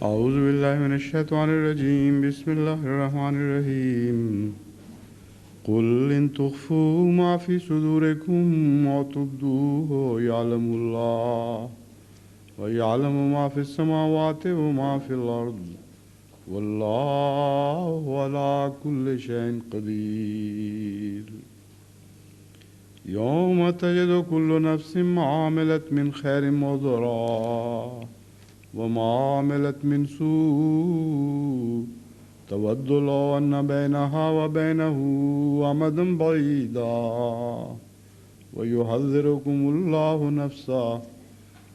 أعوذ بالله من الشيطان الرجيم بسم الله الرحمن الرحيم قل إن تخفوا ما في صدوركم أو تبدوه يعلم الله ويعلم ما في السماوات وما في الأرض والله على كل شيء قدير يوم تجد كل نفس ما عملت من خير محضرا وما عملت من سوء تود لو أن بينها وبينه أمدا بعيدا ويحذركم الله نفسه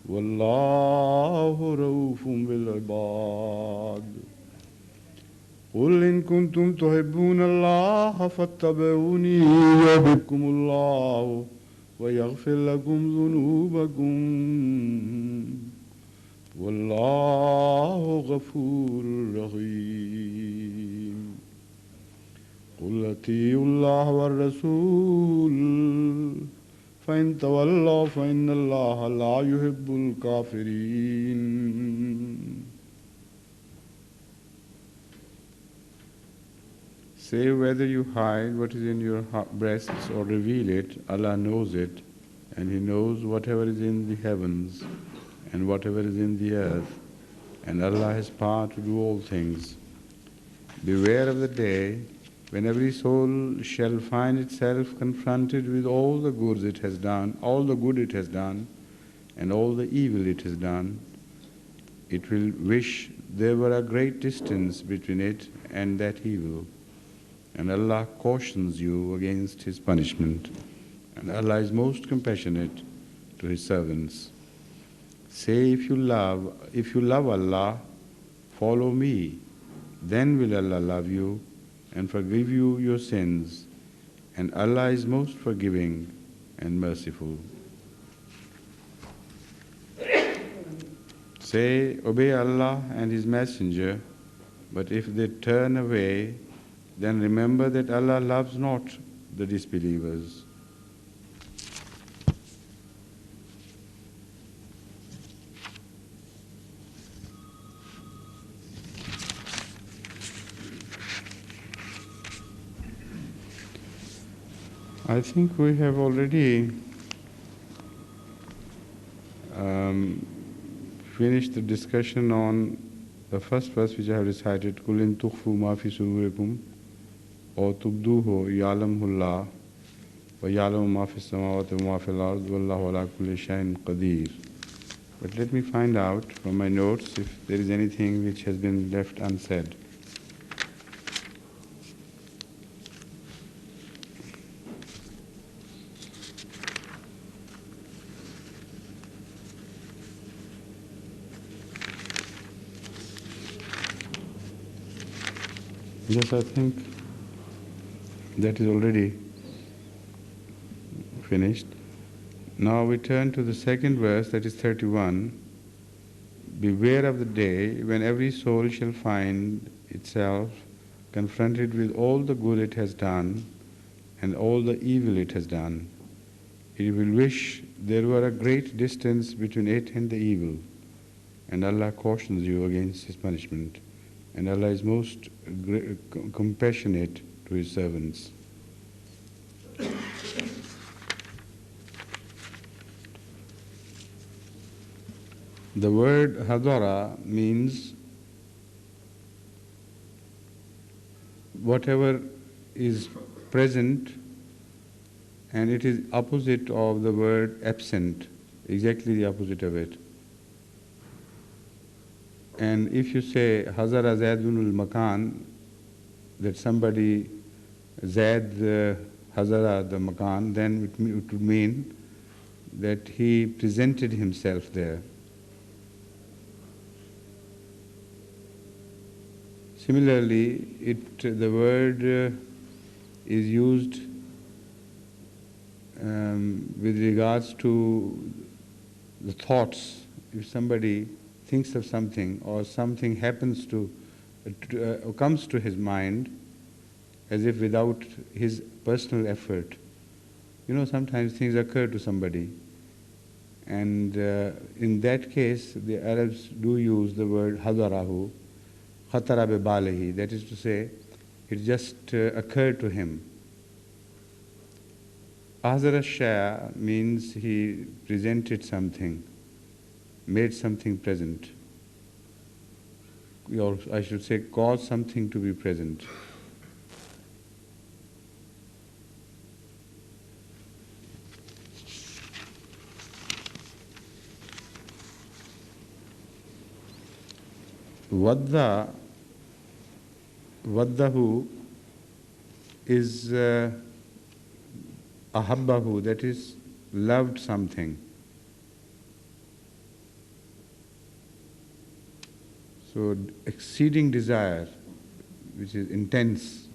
والله رؤوف بالعباد قل إن كنتم تحبون الله فاتبعوني يحببكم الله ويغفر لكم ذنوبكم والله غفور رحيم قل أطيعوا الله والرسول فإن تولوا فإن الله لا يحب الكافرين Say whether you hide what is in your breasts or reveal it, Allah knows it, and He knows whatever is in the heavens and whatever is in the earth, and Allah has power to do all things. Beware of the day when every soul shall find itself confronted with all the good it has done, and all the evil it has done. It will wish there were a great distance between it and that evil. And Allah cautions you against His punishment. And Allah is most compassionate to His servants. Say, if you love Allah, follow me. Then will Allah love you and forgive you your sins. And Allah is most forgiving and merciful. Say, obey Allah and His Messenger, but if they turn away, then remember that Allah loves not the disbelievers. I think we have already finished the discussion on the first verse which I have recited, قُلْ إِن تُخْفُوا مَا فِي صُدُورِكُمْ أَوْ تُبْدُوهُ يَعْلَمْهُ اللَّهُ وَيَعْلَمُ مَا فِي السَّمَاوَاتِ وَمَا فِي الْأَرْضِ وَاللَّهُ عَلَى كُلِّ شَيْءٍ قَدِيرٌ. But let me find out from my notes if there is anything which has been left unsaid. Yes, I think that is already finished. Now we turn to the second verse, that is 31. Beware of the day when every soul shall find itself confronted with all the good it has done and all the evil it has done. It will wish there were a great distance between it and the evil, and Allah cautions you against His punishment. And Allah is most compassionate to His servants. The word hadara means whatever is present, and it is opposite of the word absent, exactly the opposite of it. And if you say Hazara Zaidunul Makan, that somebody Zaid Hazara the Makan, then it would mean that he presented himself there. Similarly, the word is used with regards to the thoughts. If somebody thinks of something or something happens to comes to his mind as if without his personal effort. Sometimes things occur to somebody And in that case, the Arabs do use the word hadarahu, khatara bi balihi, that is to say, it just occurred to him. Ahzara shaya means he presented something, made something present. Or I should say, caused something to be present. Vaddahu is ahabbahu, that is, loved something. So exceeding desire, which is intense,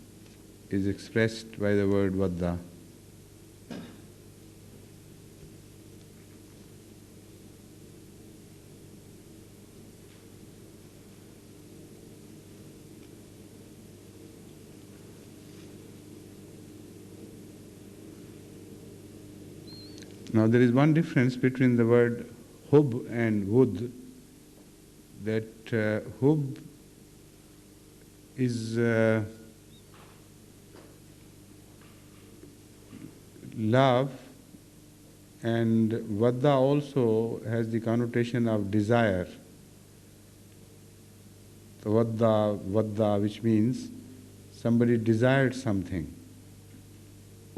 is expressed by the word vadda. Now there is one difference between the word hub and wud, that hub is love, and vadda also has the connotation of desire. The vadda, which means somebody desired something.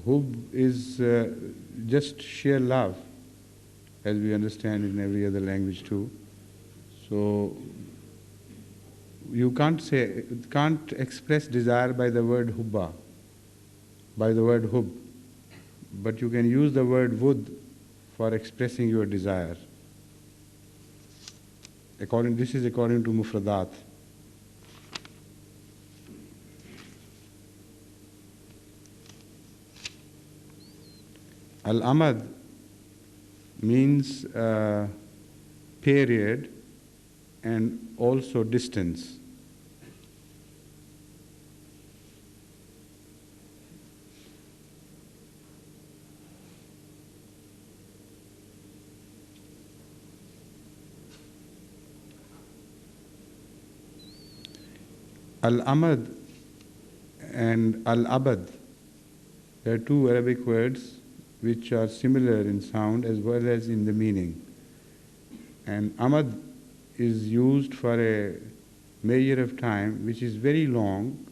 Hub is just sheer love, as we understand in every other language too. So you can't express desire by the word hubba, by the word hub, but you can use the word wud for expressing your desire. This is according to Mufradat. Al-amad means period and also distance. Al-amad and al-abad, there are two Arabic words which are similar in sound as well as in the meaning. And amad is used for a measure of time which is very long,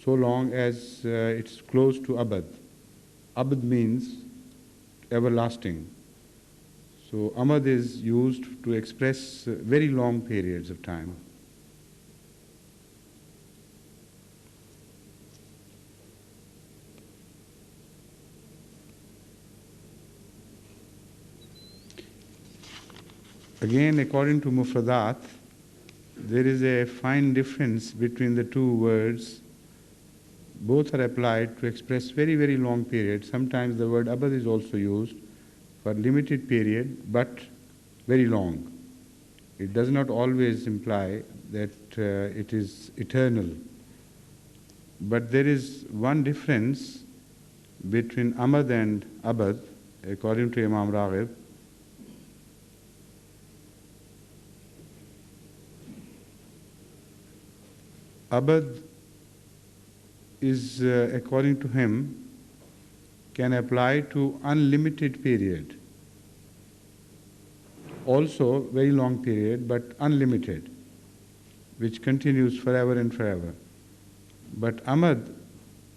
so long as it's close to abad. Abad means everlasting. So amad is used to express very long periods of time. Again, according to Mufradat, there is a fine difference between the two words. Both are applied to express very, very long periods. Sometimes the word abad is also used for limited period, but very long. It does not always imply that it is eternal. But there is one difference between amad and abad, according to Imam Raghib. Abad is, according to him, can apply to unlimited period. Also very long period, but unlimited, which continues forever and forever. But amad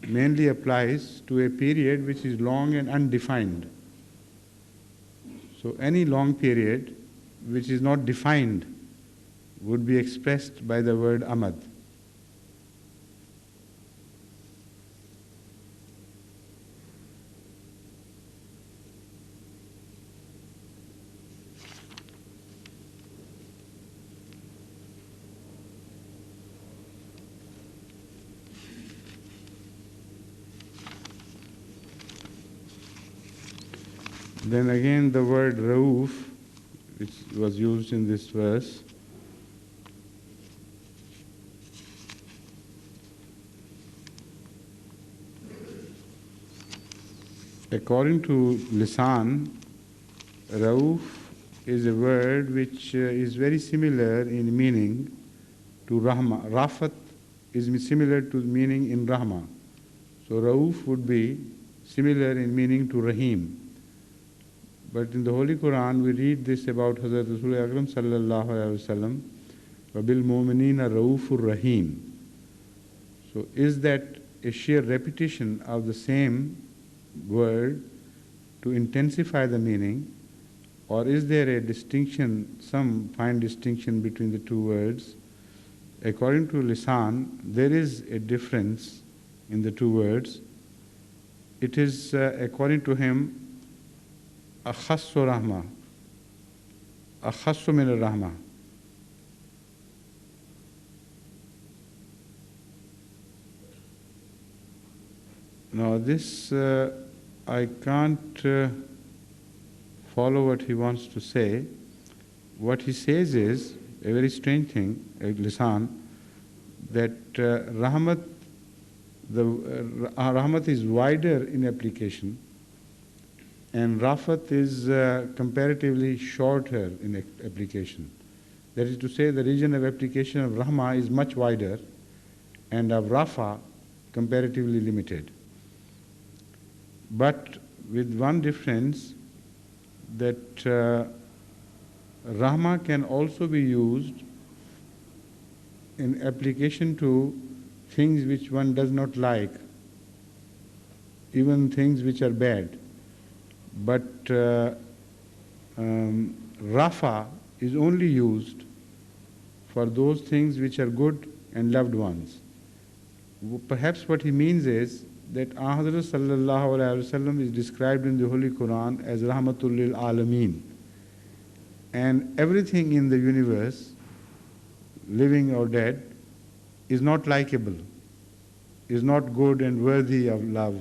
mainly applies to a period which is long and undefined. So any long period which is not defined would be expressed by the word amad. Then again the word Rauf, which was used in this verse, according to Lisan, Rauf is a word which is very similar in meaning to Rahma. Rafat is similar to meaning in Rahma. So Rauf would be similar in meaning to Rahim. But in the Holy Quran we read this about Hazrat Rasul Akram sallallahu alaihi wasallam, وَبِالْ مُؤْمِنِينَ رَؤُوفٌ Rahim. So is that a sheer repetition of the same word to intensify the meaning, or is there a distinction, some fine distinction between the two words? According to Lisan, there is a difference in the two words. It is, according to him, akhassu rahma, akhassu min rahma. Now this, I can't follow what he wants to say. What he says is a very strange thing, Lisan, that Rahmat, Rahmat is wider in application and Rafat is comparatively shorter in application. That is to say, the region of application of Rahma is much wider and of Rafa comparatively limited. But with one difference, that Rahma can also be used in application to things which one does not like, even things which are bad. But Rafa is only used for those things which are good and loved ones. Perhaps what he means is that Hazrat sallallahu alaihi wasallam is described in the Holy Quran as Rahmatul lil Alameen, and everything in the universe, living or dead, is not likable, is not good and worthy of love.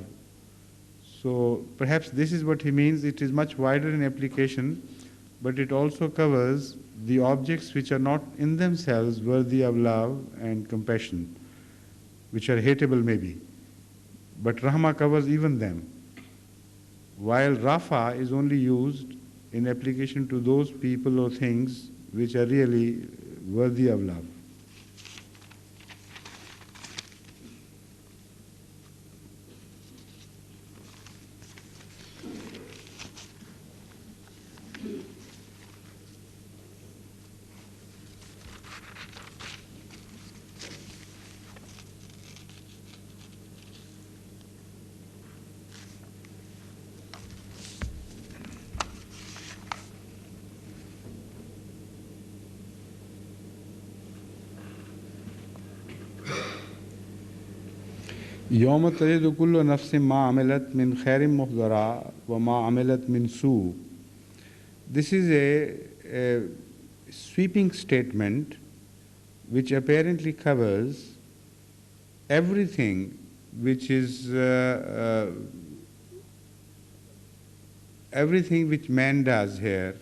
So perhaps this is what he means. It is much wider in application, but it also covers the objects which are not in themselves worthy of love and compassion, which are hateable maybe. But Rahma covers even them, while Rafa is only used in application to those people or things which are really worthy of love. يوم تجد كل نفس ما عملت من خير محضرا وما عملت من سوء. This is a sweeping statement which apparently covers everything which is everything which man does here,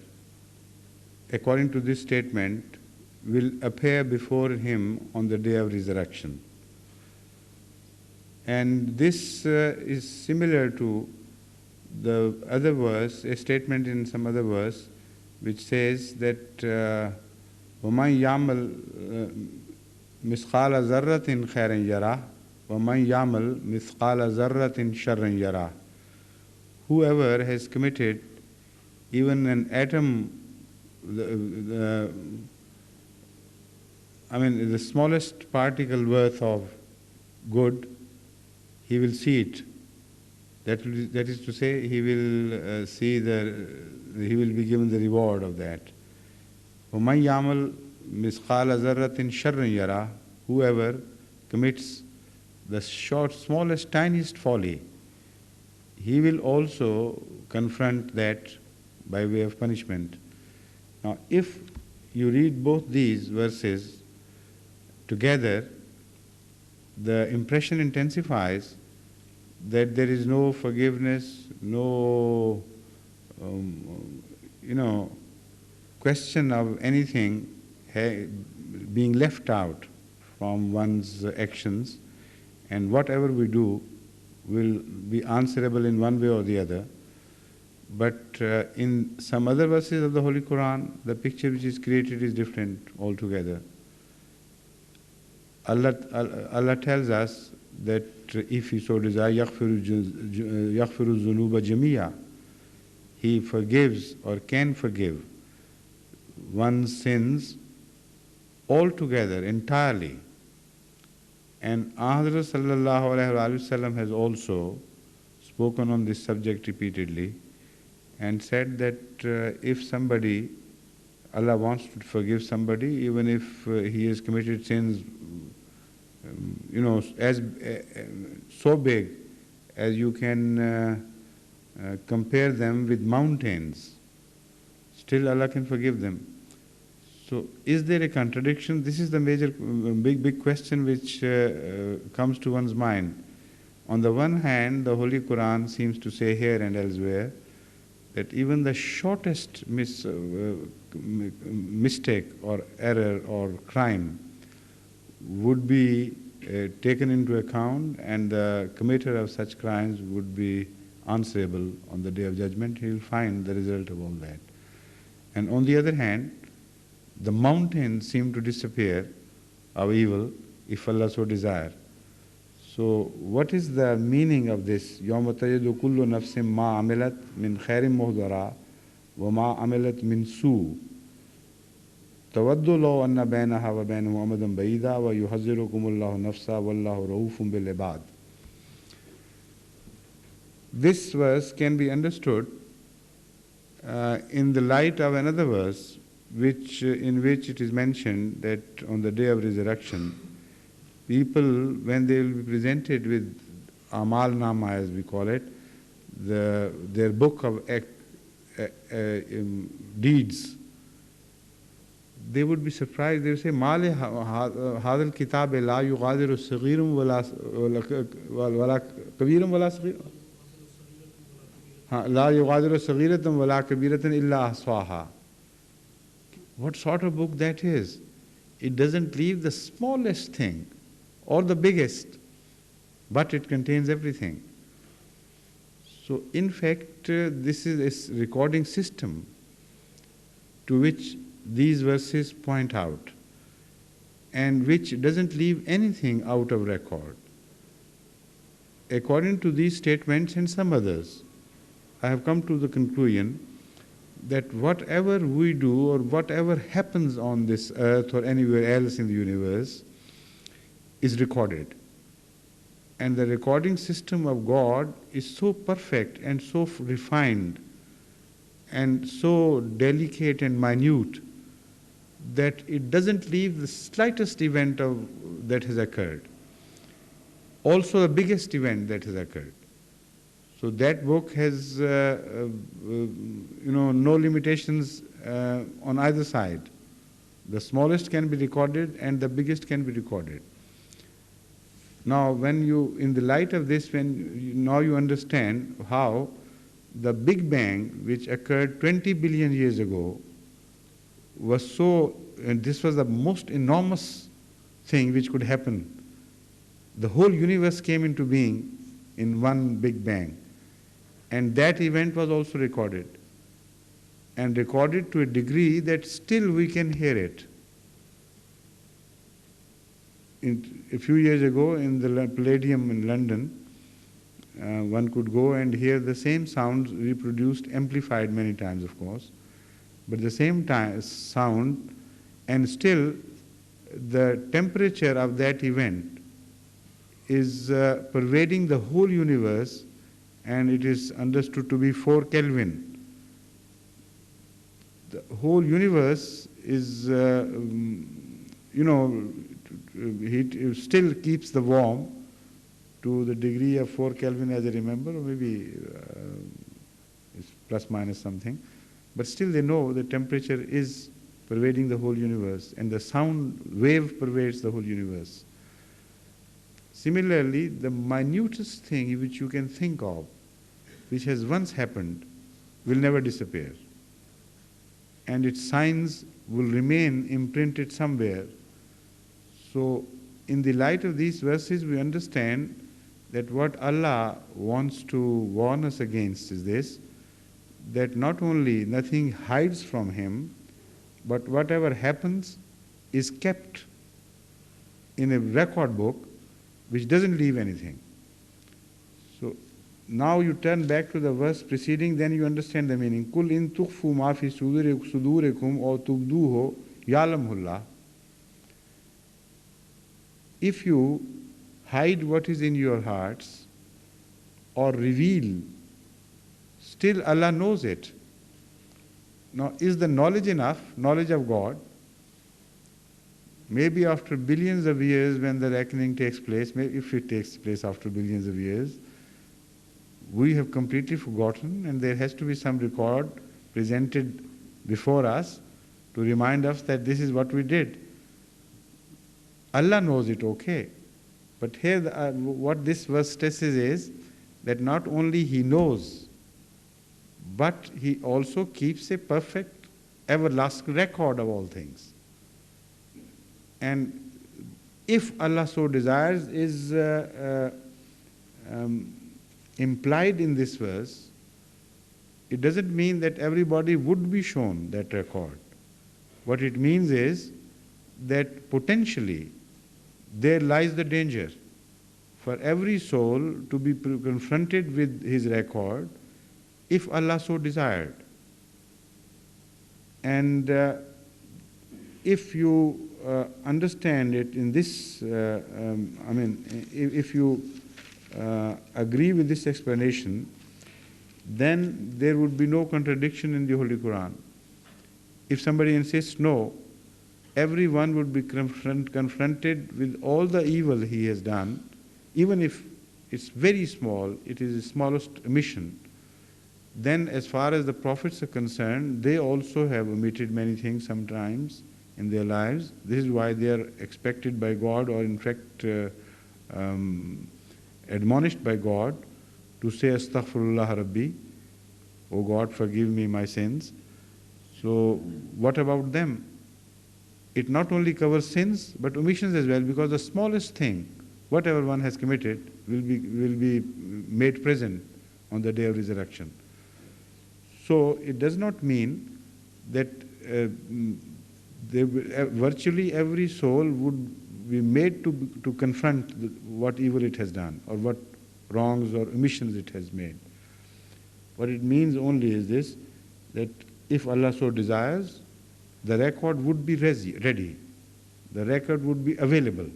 according to this statement, will appear before him on the day of resurrection. And this is similar to the other verse, a statement in some other verse, which says that وَمَنْ يَعْمَلْ مِثْقَالَ ذَرَّةٍ خَيْرًا يَرَهُ وَمَنْ يَعْمَلْ مِثْقَالَ ذَرَّةٍ شَرًّا يَرَهُ. Whoever has committed even an atom, the smallest particle worth of good, he will see it. That is to say, he will he will be given the reward of that. وَمَنْ يَعْمَلْ مِثْقَالَ ذَرَّةٍ شَرًّا يَرَهُ. Whoever commits the smallest, tiniest folly, he will also confront that by way of punishment. Now, if you read both these verses together, the impression intensifies that there is no forgiveness, no question of anything being left out from one's actions, and whatever we do will be answerable in one way or the other. But in some other verses of the Holy Quran, the picture which is created is different altogether. Allah tells us that if He so desire, يَغْفِرُ الذُّنُوبَ جَمِيعًا, He forgives or can forgive one's sins altogether, entirely. And Ahmad sallallahu alayhi wasallam has also spoken on this subject repeatedly and said that if somebody, Allah wants to forgive somebody, even if he has committed sins, as so big as you can compare them with mountains, still Allah can forgive them. So, is there a contradiction? This is the major, big question which comes to one's mind. On the one hand, the Holy Quran seems to say here and elsewhere that even the shortest mistake or error or crime would be taken into account, and the committer of such crimes would be answerable on the Day of Judgment. He will find the result of all that. And on the other hand, the mountains seem to disappear of evil if Allah so desire. So, what is the meaning of this? يَوْمَ تَجِدُ كُلُّ نَفْسٍ مَا عَمِلَتْ مِنْ خَيْرٍ مُهْضَرًا وَمَا عَمِلَتْ مِنْ سُوءٍ تَوَدُّ لَوْ أَنَّ بَيْنَهَا وَبَيْنَهُ أَمَدًا بَعِيدًا وَيُحَذِّرُكُمُ اللَّهُ نَفْسَهُ وَاللَّهُ رَءُوفٌ بِالْعِبَادِ. This verse can be understood in the light of another verse in which it is mentioned that on the day of resurrection, people, when they will be presented with Amal Nama, as we call it, their book of deeds, they would be surprised. They would say, "Ma li hadal kitab la yughadiru saghiran wala kabiran wala saghir." La yughadiru saghiratan wala kabiratan illa ahsaha. What sort of book that is? It doesn't leave the smallest thing or the biggest, but it contains everything. So, in fact, this is a recording system to which these verses point out, and which doesn't leave anything out of record. According to these statements and some others, I have come to the conclusion that whatever we do or whatever happens on this earth or anywhere else in the universe is recorded. And the recording system of God is so perfect and so refined and so delicate and minute that it doesn't leave the slightest event that has occurred. Also the biggest event that has occurred. So that book has no limitations on either side. The smallest can be recorded and the biggest can be recorded. Now, in the light of this, now you understand how the Big Bang, which occurred 20 billion years ago, and this was the most enormous thing which could happen. The whole universe came into being in one Big Bang. And that event was also recorded. And recorded to a degree that still we can hear it. A few years ago in the Palladium in London, one could go and hear the same sounds reproduced, amplified many times, of course, but the same sound, and still the temperature of that event is pervading the whole universe, and it is understood to be 4 Kelvin. The whole universe is, it still keeps the warm to the degree of 4 Kelvin, as I remember, or maybe it's plus minus something. But still they know the temperature is pervading the whole universe, and the sound wave pervades the whole universe. Similarly, the minutest thing which you can think of, which has once happened, will never disappear. And its signs will remain imprinted somewhere. So, in the light of these verses, we understand that what Allah wants to warn us against is this, that not only nothing hides from him, but whatever happens is kept in a record book which doesn't leave anything. So now you turn back to the verse preceding, then you understand the meaning. Kul in tukhfu ma fi sudurikum aw tubduhu ya'lamullah. If you hide what is in your hearts or reveal, still Allah knows it. Now, is the knowledge enough, knowledge of God? Maybe after billions of years when the reckoning takes place, maybe if it takes place after billions of years, we have completely forgotten and there has to be some record presented before us to remind us that this is what we did. Allah knows it, okay. But here what this verse stresses is that not only He knows, but He also keeps a perfect, everlasting record of all things. And if Allah so desires is implied in this verse, it doesn't mean that everybody would be shown that record. What it means is that potentially there lies the danger for every soul to be confronted with his record if Allah so desired. And if you understand it in this, if you agree with this explanation, then there would be no contradiction in the Holy Quran. If somebody insists no, everyone would be confronted with all the evil he has done, even if it's very small, it is the smallest omission. Then as far as the prophets are concerned, they also have omitted many things sometimes in their lives. This is why they are expected by God, or in fact admonished by God, to say Astaghfirullah Rabbi, O God, forgive me my sins. So what about them? It not only covers sins but omissions as well, because the smallest thing, whatever one has committed, will be made present on the day of resurrection. So it does not mean that virtually every soul would be made to confront what evil it has done or what wrongs or omissions it has made. What it means only is this, that if Allah so desires, the record would be ready. The record would be available.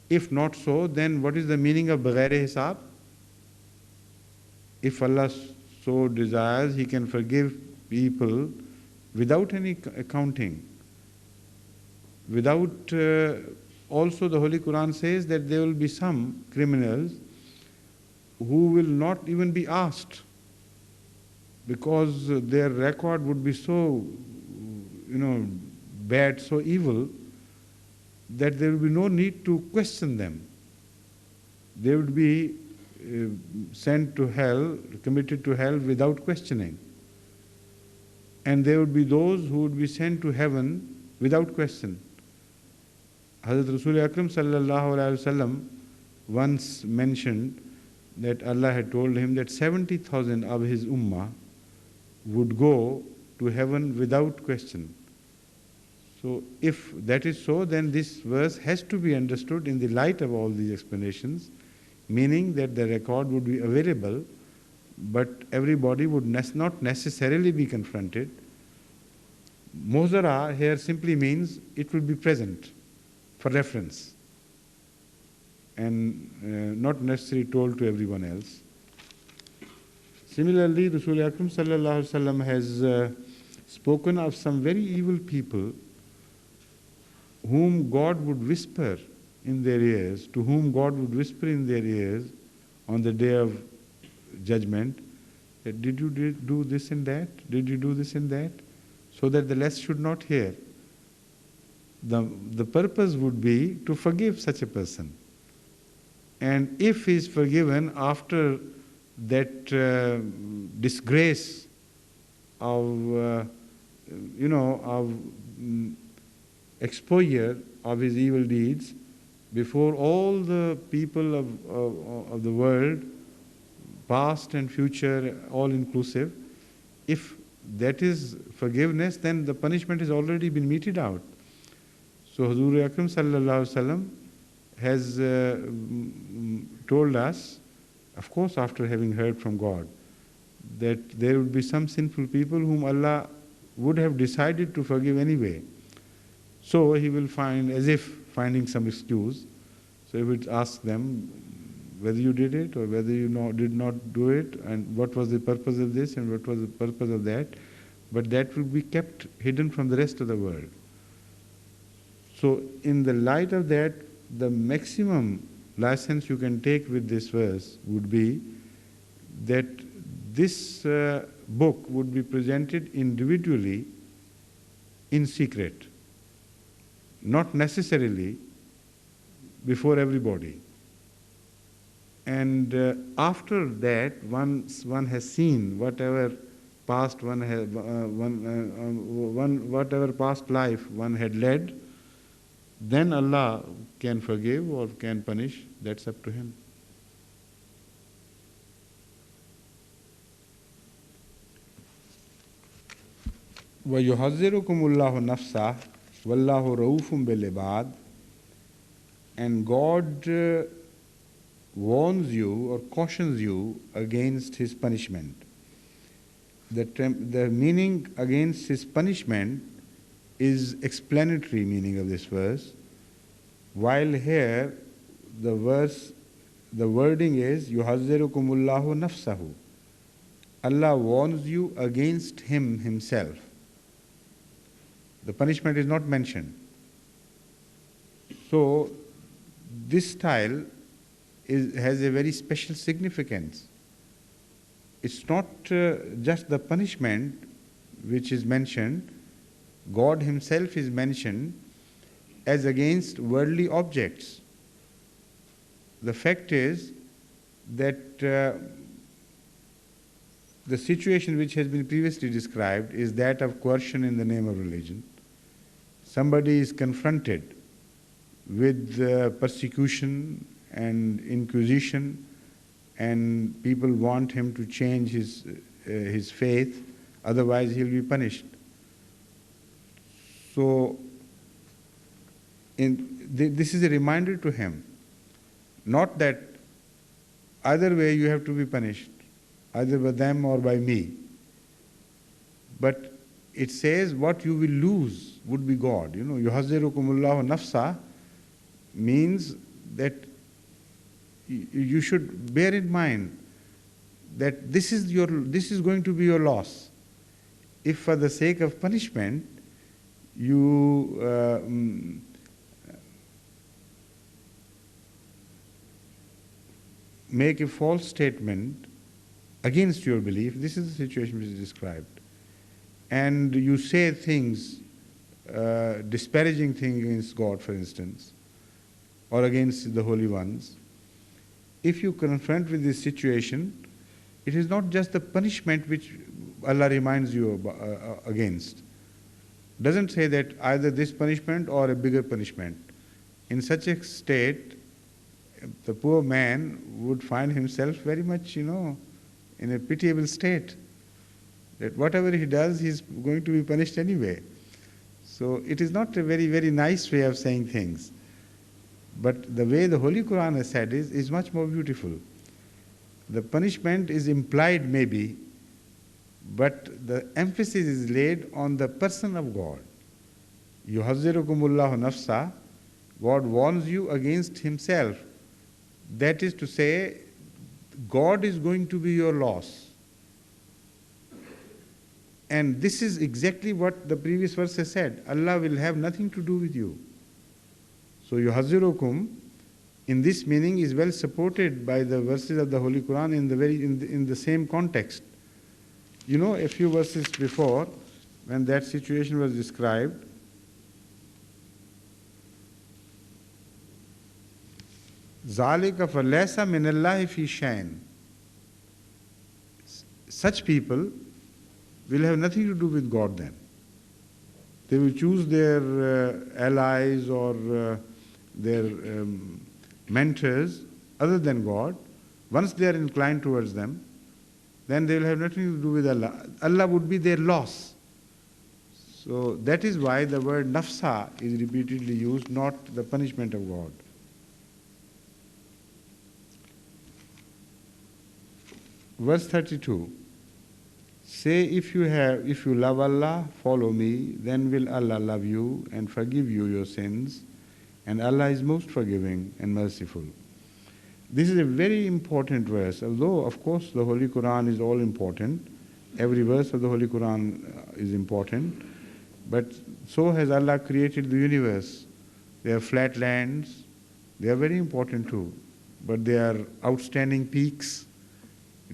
If not so, then what is the meaning of Baghair Hisab? If Allah so desires, He can forgive people without any accounting. Without, also the Holy Quran says that there will be some criminals who will not even be asked, because their record would be so, bad, so evil, that there will be no need to question them. They would be sent to hell, committed to hell without questioning. And there would be those who would be sent to heaven without question. Hazrat Rasul Akram sallallahu alaihi wasallam once mentioned that Allah had told him that 70,000 of his ummah would go to heaven without question. So if that is so, then this verse has to be understood in the light of all these explanations, meaning that the record would be available, but everybody would not necessarily be confronted. Mozara here simply means it will be present for reference and not necessarily told to everyone else. Similarly, Rasul Akram sallallahu alaihi wasallam has spoken of some very evil people whom God would whisper in their ears, to whom God would whisper in their ears on the day of judgment, that did you do this and that? Did you do this and that? So that the less should not hear. The purpose would be to forgive such a person. And if he is forgiven after that disgrace of, exposure of his evil deeds before all the people of the world, past and future, all inclusive. If that is forgiveness, then the punishment has already been meted out. So Huzur Akram sallallahu alaihi wasallam has told us, of course after having heard from God, that there would be some sinful people whom Allah would have decided to forgive anyway. So He will find, as if finding some excuse, so He would ask them whether you did it or whether you did not do it, and what was the purpose of this and what was the purpose of that. But that will be kept hidden from the rest of the world. So in the light of that, the maximum license you can take with this verse would be that this book would be presented individually in secret, not necessarily before everybody. And after that, once one has seen whatever past whatever past life one had led, then Allah can forgive or can punish. That's up to Him. وَيُحَذِّرُكُمُ اللَّهُ نَفْسَهُ وَاللَّهُ رَؤُوفٌ بِالْعِبَادِ. And God warns you or cautions you against His punishment. The meaning against His punishment is explanatory meaning of this verse, while here the wording is يُحَذِّرُكُمُ اللَّهُ نَفْسَهُ. Allah warns you against Him Himself. The punishment is not mentioned. So this style has a very special significance. It's not just the punishment which is mentioned. God Himself is mentioned as against worldly objects. The fact is that the situation which has been previously described is that of coercion in the name of religion. Somebody is confronted with persecution and inquisition, and people want him to change his faith, otherwise he'll be punished. So this is a reminder to him, not that either way you have to be punished, either by them or by me, but it says what you will lose would be God. You know, yuhazzirukumullahu nafsa means that you should bear in mind that this is going to be your loss. If for the sake of punishment you make a false statement against your belief, this is the situation which is described, and you say things, disparaging things against God, for instance, or against the holy ones, if you confront with this situation, it is not just the punishment which Allah reminds you against. Doesn't say that either this punishment or a bigger punishment. In such a state, the poor man would find himself very much, in a pitiable state, that whatever he does, he's going to be punished anyway. So it is not a very, very nice way of saying things. But the way the Holy Quran has said is much more beautiful. The punishment is implied maybe, but the emphasis is laid on the person of God. Yuhazzirukumullahu nafsa, God warns you against Himself. That is to say, God is going to be your loss. And this is exactly what the previous verse has said. Allah will have nothing to do with you. So yuhazzirukum in this meaning is well supported by the verses of the Holy Quran in the same context. A few verses before, when that situation was described, ذَلِكَ فَلَيْسَ مِنَ اللَّهِ فِي شَيْءٍ. Such people will have nothing to do with God then. They will choose their allies or their mentors other than God, Once they are inclined towards them, then they will have nothing to do with Allah. Allah would be their loss. So that is why the word nafsa is repeatedly used, not the punishment of God. Verse 32. Say, if you love Allah, follow me, then will Allah love you and forgive you your sins, and Allah is most forgiving and merciful. This is a very important verse, although of course the Holy Quran is all important. Every verse of the Holy Quran is important, but so has Allah created the universe. They are flat lands, they are very important too, but they are outstanding peaks,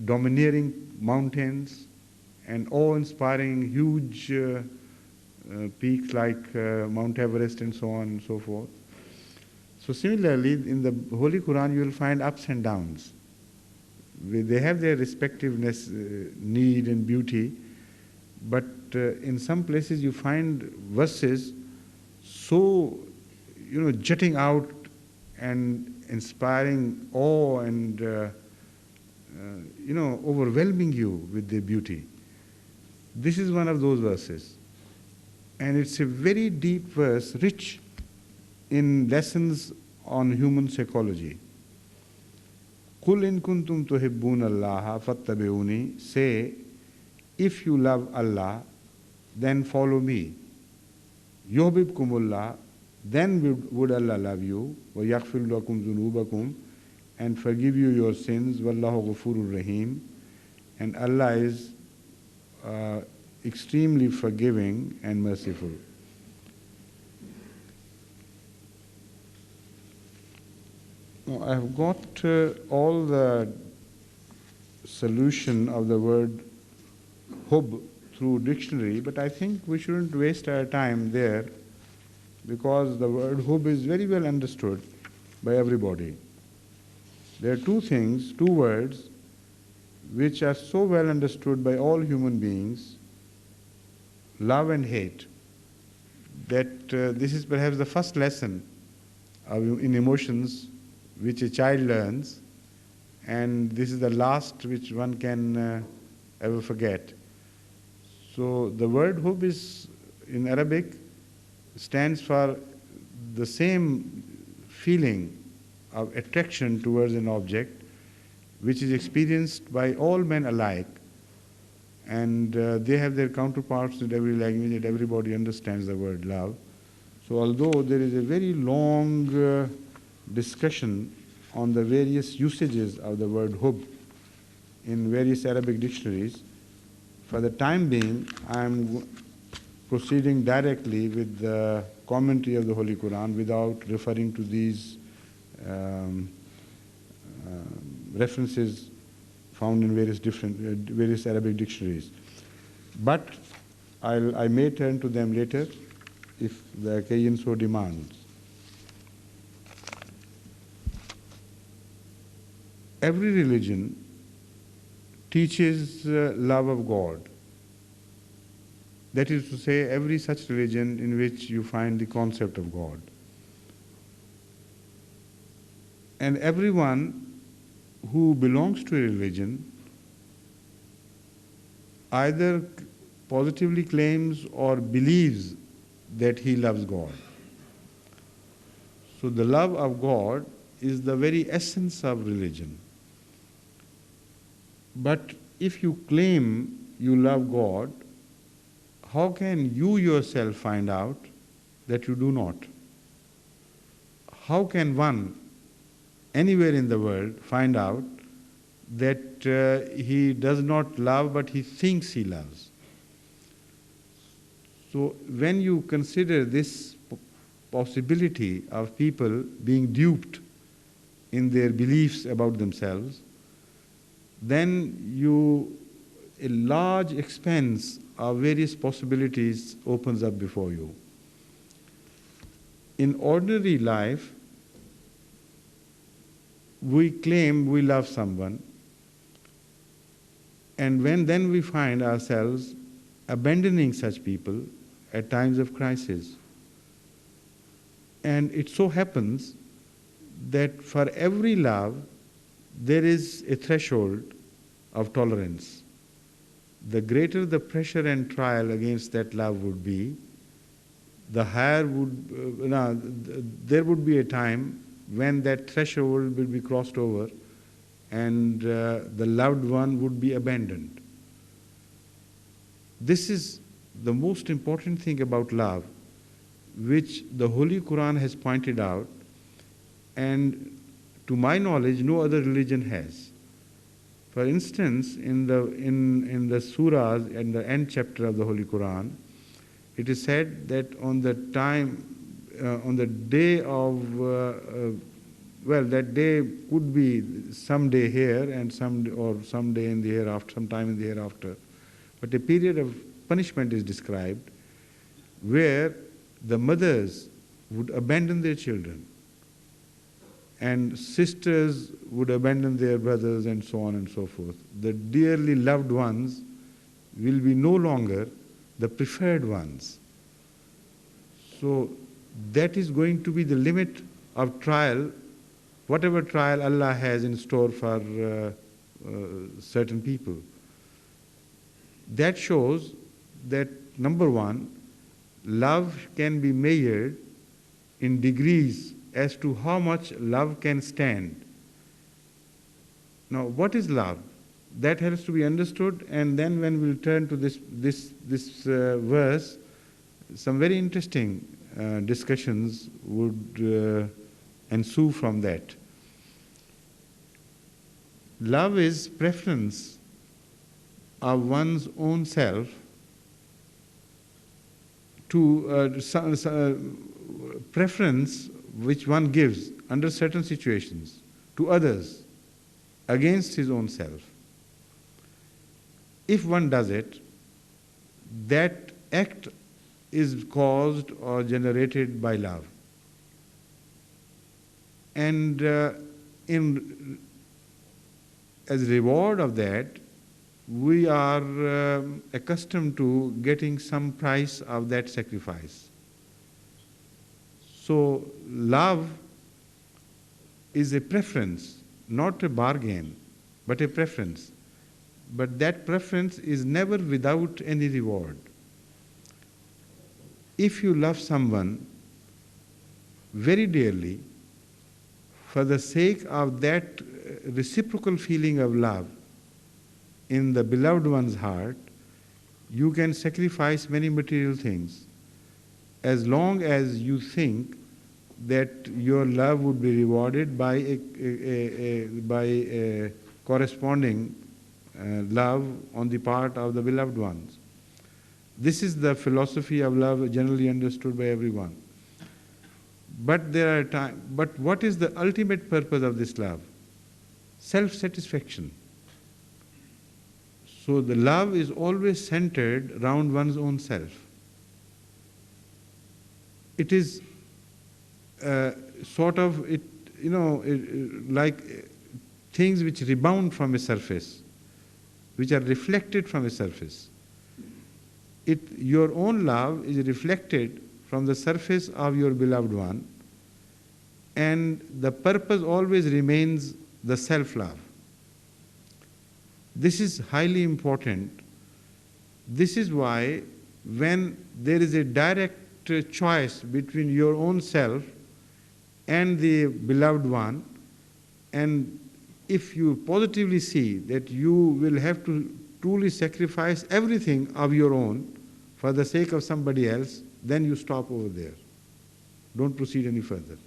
domineering mountains, and awe-inspiring huge peaks like Mount Everest and so on and so forth. So similarly, in the Holy Quran you will find ups and downs. They have their respectiveness, need and beauty, but in some places you find verses so, jutting out and inspiring awe and, overwhelming you with their beauty. This is one of those verses. And it's a very deep verse, rich in lessons on human psychology. قُلْ إِن كُنْتُمْ تُحِبُّونَ اللَّهَ فَاتَّبِعُونِي. Say, if you love Allah, then follow me. يُحْبِبْكُمُ اللَّهُ, then would Allah love you. وَيَغْفِرْ لَكُمْ ذُنُوبَكُمْ, and forgive you your sins. وَاللَّهُ غَفُورٌ رَحِيمٌ, and Allah is extremely forgiving and merciful. Now, I have got all the solution of the word hub through dictionary, but I think we shouldn't waste our time there, because the word hub is very well understood by everybody. There are two words, which are so well understood by all human beings, love and hate, that this is perhaps the first lesson in emotions which a child learns, and this is the last which one can ever forget. So the word hub is, in Arabic, stands for the same feeling of attraction towards an object which is experienced by all men alike, and they have their counterparts in every language, and everybody understands the word love. So although there is a very long discussion on the various usages of the word hub in various Arabic dictionaries, for the time being I am proceeding directly with the commentary of the Holy Quran without referring to these references found in various Arabic dictionaries. But I may turn to them later if the occasion so demands. Every religion teaches love of God. That is to say, every such religion in which you find the concept of God. And everyone who belongs to a religion either positively claims or believes that he loves God. So the love of God is the very essence of religion. But if you claim you love God, how can you yourself find out that you do not? How can one anywhere in the world find out that he does not love but he thinks he loves? So when you consider this possibility of people being duped in their beliefs about themselves, then a large expanse of various possibilities opens up before you. In ordinary life, we claim we love someone, and then we find ourselves abandoning such people at times of crisis. And it so happens that for every love, there is a threshold of tolerance. The greater the pressure and trial against that love would be, the higher there would be a time when that threshold will be crossed over and the loved one would be abandoned. This is the most important thing about love, which the Holy Quran has pointed out, and to my knowledge, no other religion has. For instance, in the surahs, in the end chapter of the Holy Quran, it is said that on the day of, that day could be some day here and some day in the hereafter, sometime in the hereafter. But a period of punishment is described where the mothers would abandon their children and sisters would abandon their brothers and so on and so forth. The dearly loved ones will be no longer the preferred ones. So that is going to be the limit of trial, whatever trial Allah has in store for certain people. That shows that, number one, love can be measured in degrees as to how much love can stand. Now, what is love? That has to be understood, and then when we'll turn to this verse, some very interesting discussions would ensue from that. Love is preference of one's own self to preference which one gives under certain situations to others against his own self. If one does it, that act is caused or generated by love. And as reward of that, we are accustomed to getting some price of that sacrifice. So love is a preference, not a bargain, but a preference. But that preference is never without any reward. If you love someone very dearly, for the sake of that reciprocal feeling of love in the beloved one's heart, you can sacrifice many material things, as long as you think that your love would be rewarded by a corresponding love on the part of the beloved ones. This is the philosophy of love generally understood by everyone. But there are times. But what is the ultimate purpose of this love? Self-satisfaction. So the love is always centered around one's own self. It is like things which rebound from a surface, which are reflected from a surface. Your own love is reflected from the surface of your beloved one, and the purpose always remains the self-love. This is highly important. This is why when there is a direct choice between your own self and the beloved one, and if you positively see that you will have to truly sacrifice everything of your own for the sake of somebody else, then you stop over there. Don't proceed any further.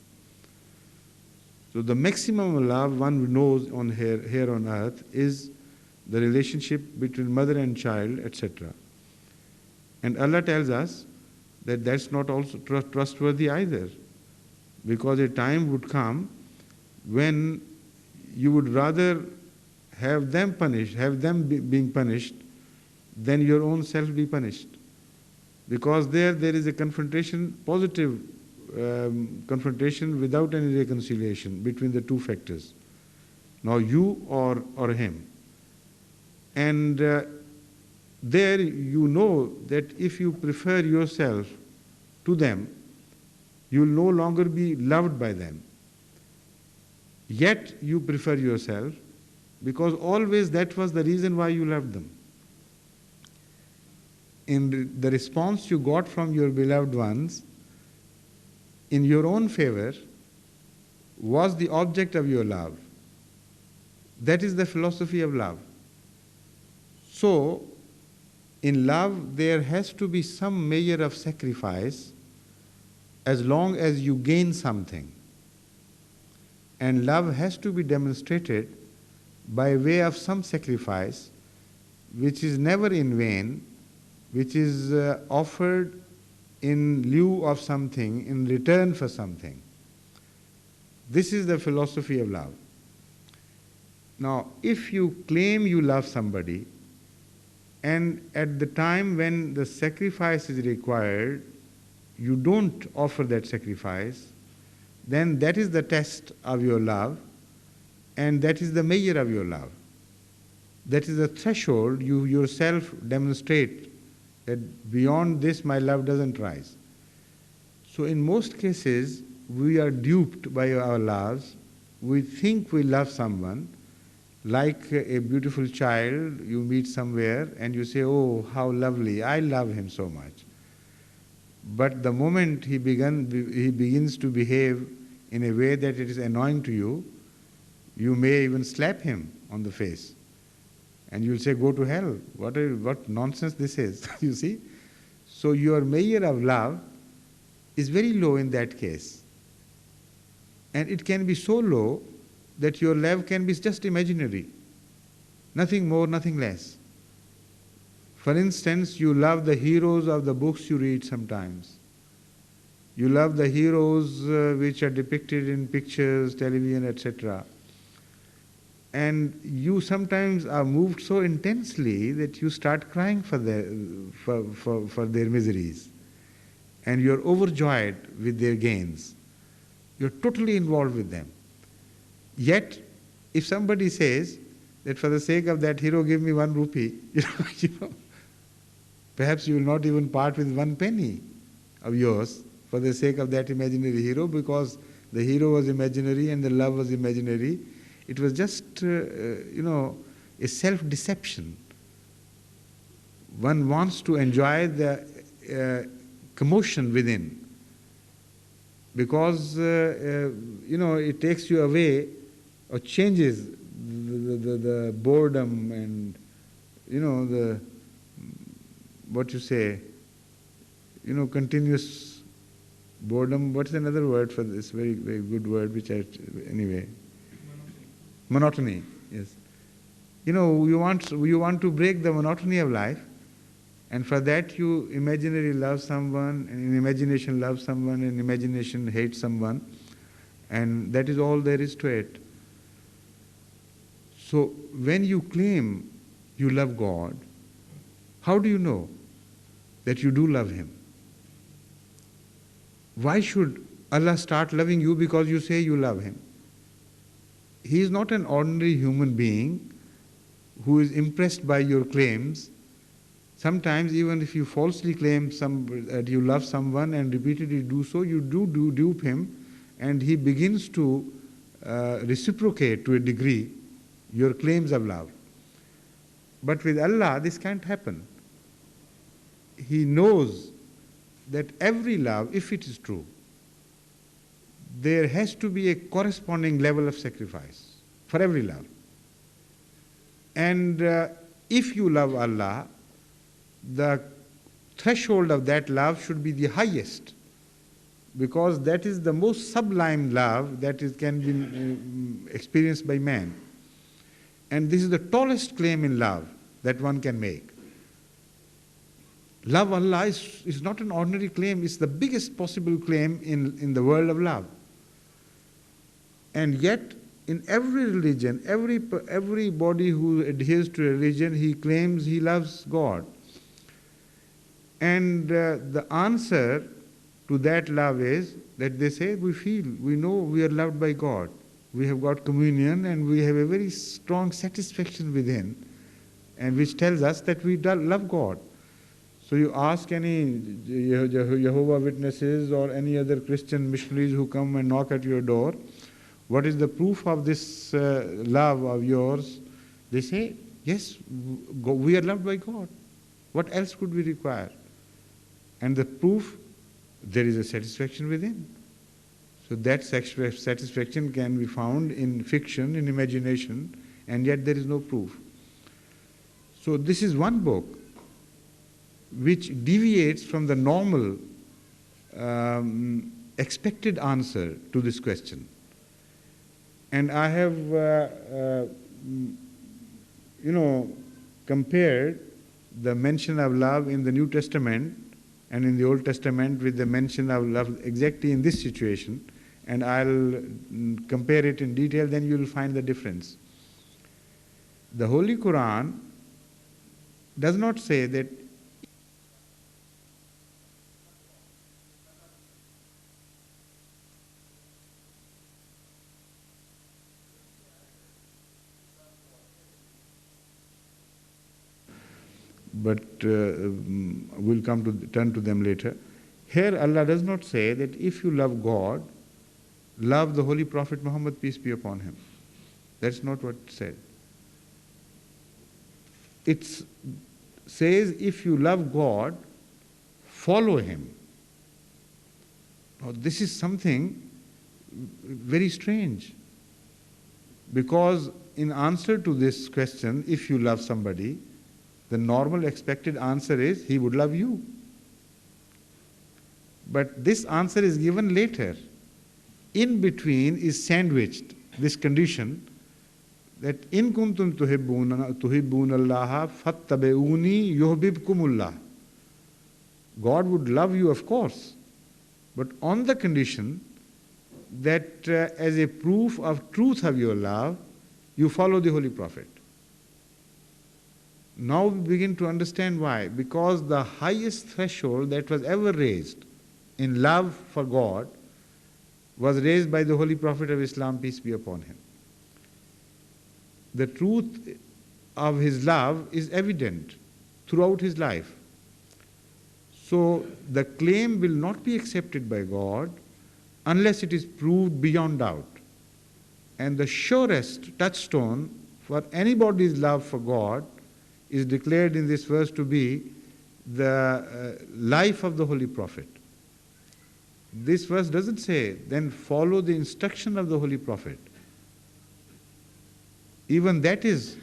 So the maximum love one knows here on earth is the relationship between mother and child, etc. And Allah tells us that that's not also trustworthy either, because a time would come when you would rather have them punished, being punished, than your own self be punished. Because there is a confrontation, positive confrontation without any reconciliation between the two factors. Now you or him. And there you know that if you prefer yourself to them, you will no longer be loved by them. Yet you prefer yourself, because always that was the reason why you loved them. In the response you got from your beloved ones in your own favor was the object of your love. That is the philosophy of love. So, in love, there has to be some measure of sacrifice as long as you gain something. And love has to be demonstrated by way of some sacrifice, which is never in vain, which is offered in lieu of something, in return for something. This is the philosophy of love. Now, if you claim you love somebody, and at the time when the sacrifice is required, you don't offer that sacrifice, then that is the test of your love, and that is the measure of your love. That is the threshold you yourself demonstrate that beyond this my love doesn't rise. So in most cases, we are duped by our loves. We think we love someone, like a beautiful child you meet somewhere and you say, oh, how lovely, I love him so much. But the moment he begins to behave in a way that it is annoying to you, you may even slap him on the face. And you'll say, go to hell, what nonsense this is, you see. So your measure of love is very low in that case. And it can be so low that your love can be just imaginary. Nothing more, nothing less. For instance, you love the heroes of the books you read sometimes. You love the heroes which are depicted in pictures, television, etc. And you sometimes are moved so intensely that you start crying for their miseries. And you're overjoyed with their gains. You're totally involved with them. Yet, if somebody says that for the sake of that hero, give me 1 rupee, perhaps you will not even part with 1 penny of yours for the sake of that imaginary hero, because the hero was imaginary and the love was imaginary. It was just, a self-deception. One wants to enjoy the commotion within, because, it takes you away or changes the boredom and, continuous boredom. What's another word for this? Very, very good word, anyway. Monotony, yes. You want to break the monotony of life, and for that you imaginarily love someone, and in imagination love someone, and in imagination hate someone, and that is all there is to it. So when you claim you love God, how do you know that you do love Him? Why should Allah start loving you because you say you love Him? He is not an ordinary human being who is impressed by your claims. Sometimes even if you falsely claim that you love someone and repeatedly do so, you do dupe him, and he begins to reciprocate to a degree your claims of love. But with Allah, this can't happen. He knows that every love, if it is true, there has to be a corresponding level of sacrifice for every love. And if you love Allah, the threshold of that love should be the highest, because that is the most sublime love that can be experienced by man. And this is the tallest claim in love that one can make. Love Allah is not an ordinary claim, it's the biggest possible claim in the world of love. And yet, in every religion, everybody who adheres to a religion, he claims he loves God. And the answer to that love is that they say, we know we are loved by God. We have got communion and we have a very strong satisfaction within, and which tells us that we love God. So you ask any Jehovah Witnesses or any other Christian missionaries who come and knock at your door, What is the proof of this love of yours? They say, yes, we are loved by God. What else could we require? And the proof, there is a satisfaction within. So that satisfaction can be found in fiction, in imagination, and yet there is no proof. So this is one book which deviates from the normal expected answer to this question. And I have, compared the mention of love in the New Testament and in the Old Testament with the mention of love exactly in this situation, and I'll compare it in detail, then you will find the difference. The Holy Quran does not say that but we'll turn to them later. Here Allah does not say that if you love God, love the Holy Prophet Muhammad, peace be upon him. That's not what it said. It says if you love God, follow him. Now this is something very strange, because in answer to this question, if you love somebody, the normal expected answer is he would love you. But this answer is given later. In between is sandwiched this condition that in kuntum tuhibbuna Allah fattabi'uni yuhibbukumullah. God would love you, of course, but on the condition that as a proof of truth of your love, you follow the Holy Prophet. Now we begin to understand why. Because the highest threshold that was ever raised in love for God was raised by the Holy Prophet of Islam, peace be upon him. The truth of his love is evident throughout his life. So the claim will not be accepted by God unless it is proved beyond doubt. And the surest touchstone for anybody's love for God is declared in this verse to be the life of the Holy Prophet. This verse doesn't say, then follow the instruction of the Holy Prophet. Even that is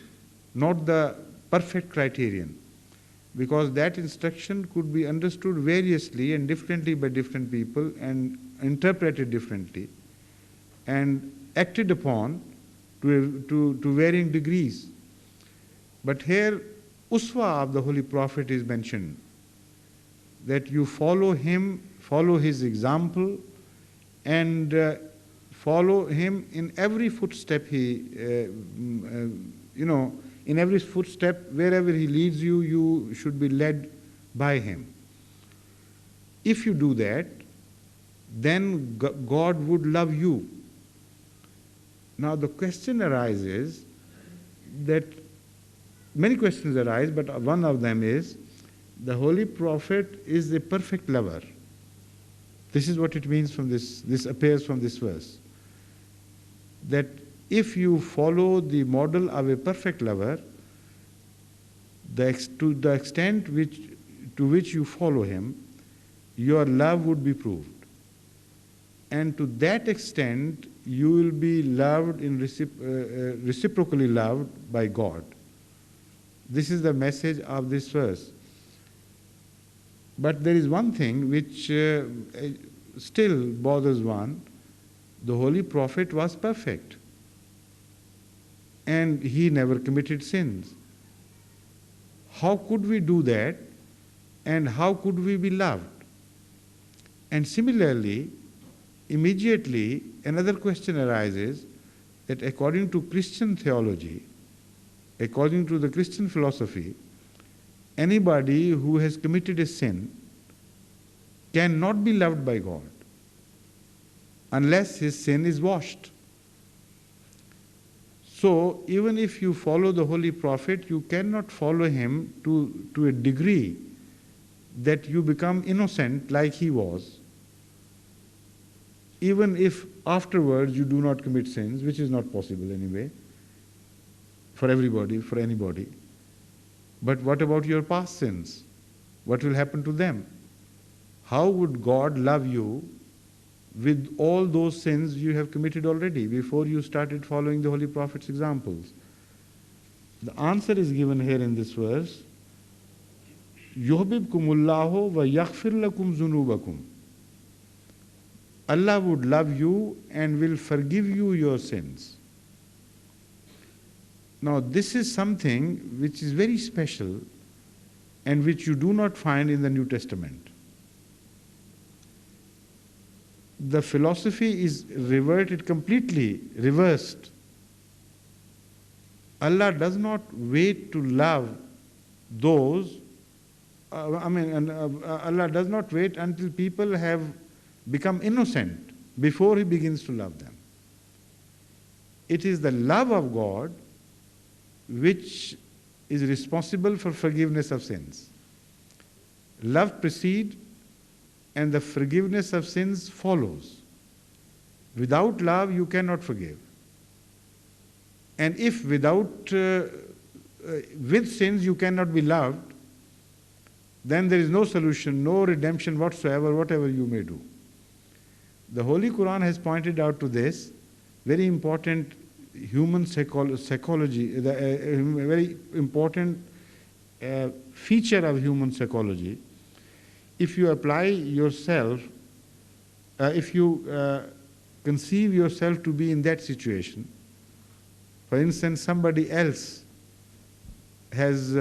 not the perfect criterion, because that instruction could be understood variously and differently by different people and interpreted differently and acted upon to varying degrees. But here, uswa of the Holy Prophet is mentioned, that you follow him, follow his example, and follow him in every footstep in every footstep, wherever he leads you, you should be led by him. If you do that, then God would love you. Now the question arises that many questions arise, but one of them is, the Holy Prophet is a perfect lover. This is what it means from this appears from this verse. That if you follow the model of a perfect lover, to the extent to which you follow him, your love would be proved. And to that extent, you will be loved, reciprocally loved by God. This is the message of this verse. But there is one thing which still bothers one. The Holy Prophet was perfect, and he never committed sins. How could we do that, and how could we be loved? And similarly, immediately another question arises, that according to Christian theology, according to the Christian philosophy, anybody who has committed a sin cannot be loved by God unless his sin is washed. So even if you follow the Holy Prophet, you cannot follow him to a degree that you become innocent like he was. even if afterwards you do not commit sins, which is not possible anyway, for everybody, for anybody. But what about your past sins? What will happen to them? How would God love you with all those sins you have committed already before you started following the Holy Prophet's examples? The answer is given here in this verse. يُحْبِبْكُمُ اللَّهُ وَيَغْفِرْ لَكُمْ ذُنُوبَكُمْ. Allah would love you and will forgive you your sins. Now this is something which is very special and which you do not find in the New Testament. The philosophy is reverted completely, reversed. Allah does not wait to love those, Allah does not wait until people have become innocent before He begins to love them. It is the love of God which is responsible for forgiveness of sins. Love precedes and the forgiveness of sins follows. Without love you cannot forgive. And if with sins you cannot be loved, then there is no solution, no redemption whatsoever, whatever you may do. The Holy Quran has pointed out to this very important human psychology, a very important feature of human psychology. If you apply yourself, if you conceive yourself to be in that situation, for instance, somebody else has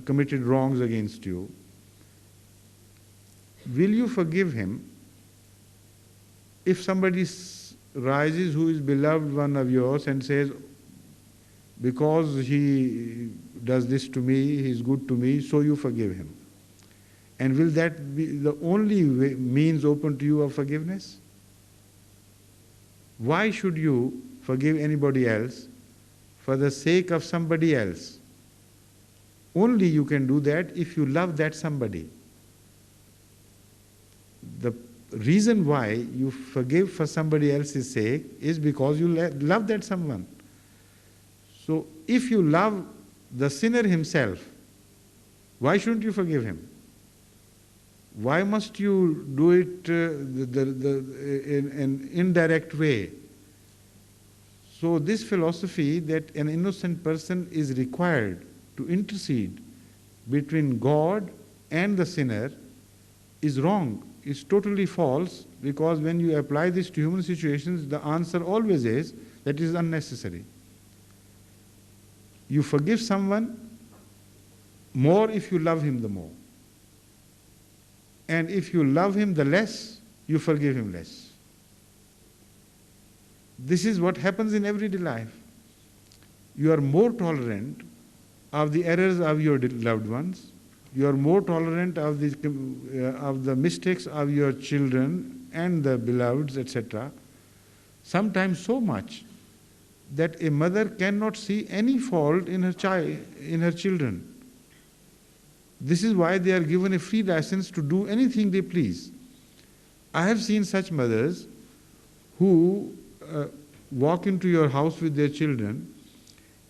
committed wrongs against you, will you forgive him? If somebody rises who is beloved one of yours and says, because he does this to me, he is good to me, so you forgive him. And will that be the only means open to you of forgiveness? Why should you forgive anybody else for the sake of somebody else? Only you can do that if you love that somebody. The reason why you forgive for somebody else's sake is because you love that someone. So if you love the sinner himself, why shouldn't you forgive him? Why must you do it in an indirect way? So this philosophy that an innocent person is required to intercede between God and the sinner is wrong. It's totally false, because when you apply this to human situations, the answer always is that it is unnecessary. You forgive someone more if you love him the more. And if you love him the less, you forgive him less. This is what happens in everyday life. You are more tolerant of the errors of your loved ones. You are more tolerant of the mistakes of your children and the beloveds, etc. Sometimes so much that a mother cannot see any fault in her children. This is why they are given a free license to do anything they please. I have seen such mothers who walk into your house with their children,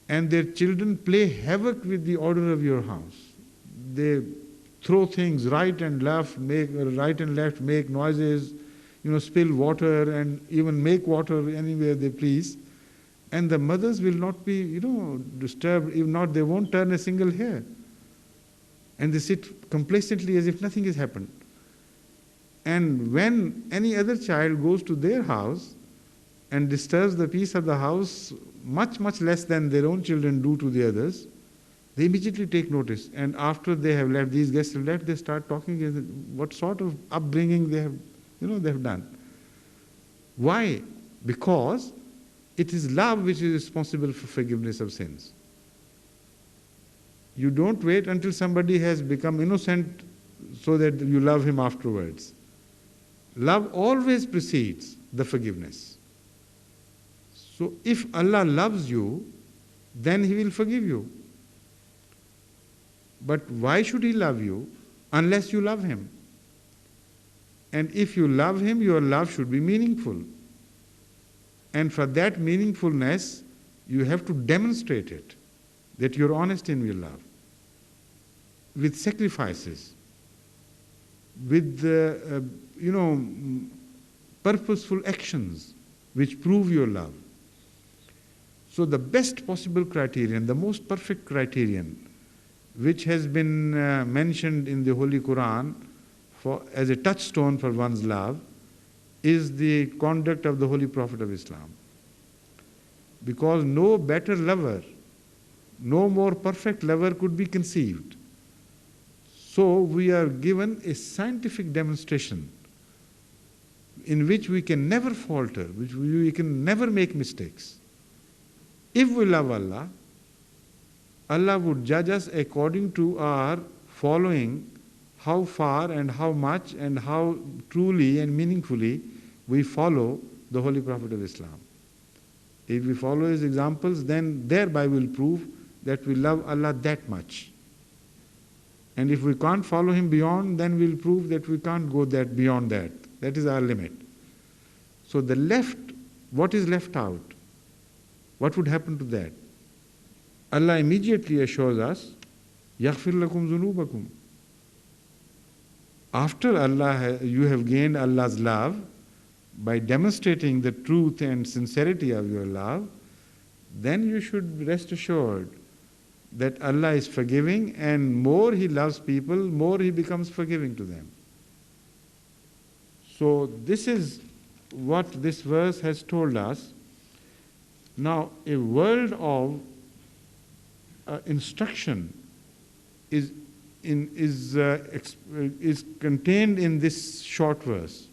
and their children play havoc with the order of your house. They throw things right and left, make noises, spill water and even make water anywhere they please. And the mothers will not be, disturbed. If not, they won't turn a single hair. And they sit complacently as if nothing has happened. And when any other child goes to their house and disturbs the peace of the house much, much less than their own children do to the others, they immediately take notice. And after they have left, these guests have left, they start talking what sort of upbringing they have done. Why? Because it is love which is responsible for forgiveness of sins. You don't wait until somebody has become innocent so that you love him afterwards. Love always precedes the forgiveness. So if Allah loves you, then He will forgive you. But why should He love you unless you love Him? And if you love Him, your love should be meaningful. And for that meaningfulness, you have to demonstrate it, that you're honest in your love, with sacrifices, with purposeful actions which prove your love. So the best possible criterion, the most perfect criterion, which has been mentioned in the Holy Quran as a touchstone for one's love, is the conduct of the Holy Prophet of Islam. Because no better lover, no more perfect lover could be conceived. So we are given a scientific demonstration in which we can never falter, which we can never make mistakes. If we love Allah, Allah would judge us according to our following, how far and how much and how truly and meaningfully we follow the Holy Prophet of Islam. If we follow his examples, then thereby we'll prove that we love Allah that much. And if we can't follow him beyond, then we'll prove that we can't go beyond that. That is our limit. So what is left out? What would happen to that? Allah immediately assures us, يَغْفِرْ لَكُمْ ذُنُوبَكُمْ. After you have gained Allah's love, by demonstrating the truth and sincerity of your love, then you should rest assured that Allah is forgiving, and more He loves people, more He becomes forgiving to them. So this is what this verse has told us. Now, a world of instruction is contained in this short verse.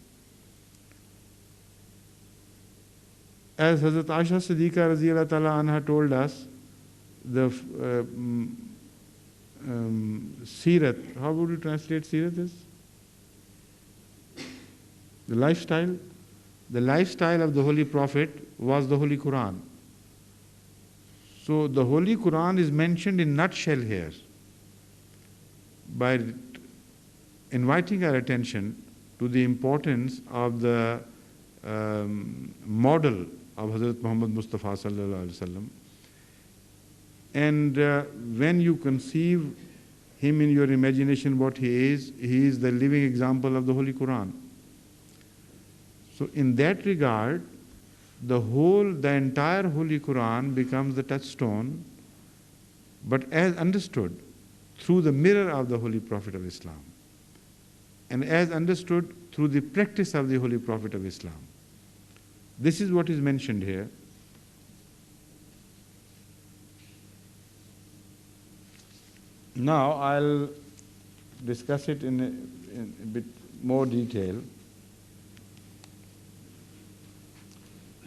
As Hazrat Aisha Siddiqa Radhiyallahu Ta'ala Anha told us, the Seerat, how would you translate Seerat as? The lifestyle? The lifestyle of the Holy Prophet was the Holy Quran. So the Holy Quran is mentioned in nutshell here by inviting our attention to the importance of the model of Hazrat Muhammad Mustafa Sallallahu Alaihi Wasallam. And when you conceive him in your imagination what he is the living example of the Holy Quran. So in that regard, the entire Holy Quran becomes the touchstone, but as understood through the mirror of the Holy Prophet of Islam, and as understood through the practice of the Holy Prophet of Islam. This is what is mentioned here. Now I'll discuss it in a bit more detail.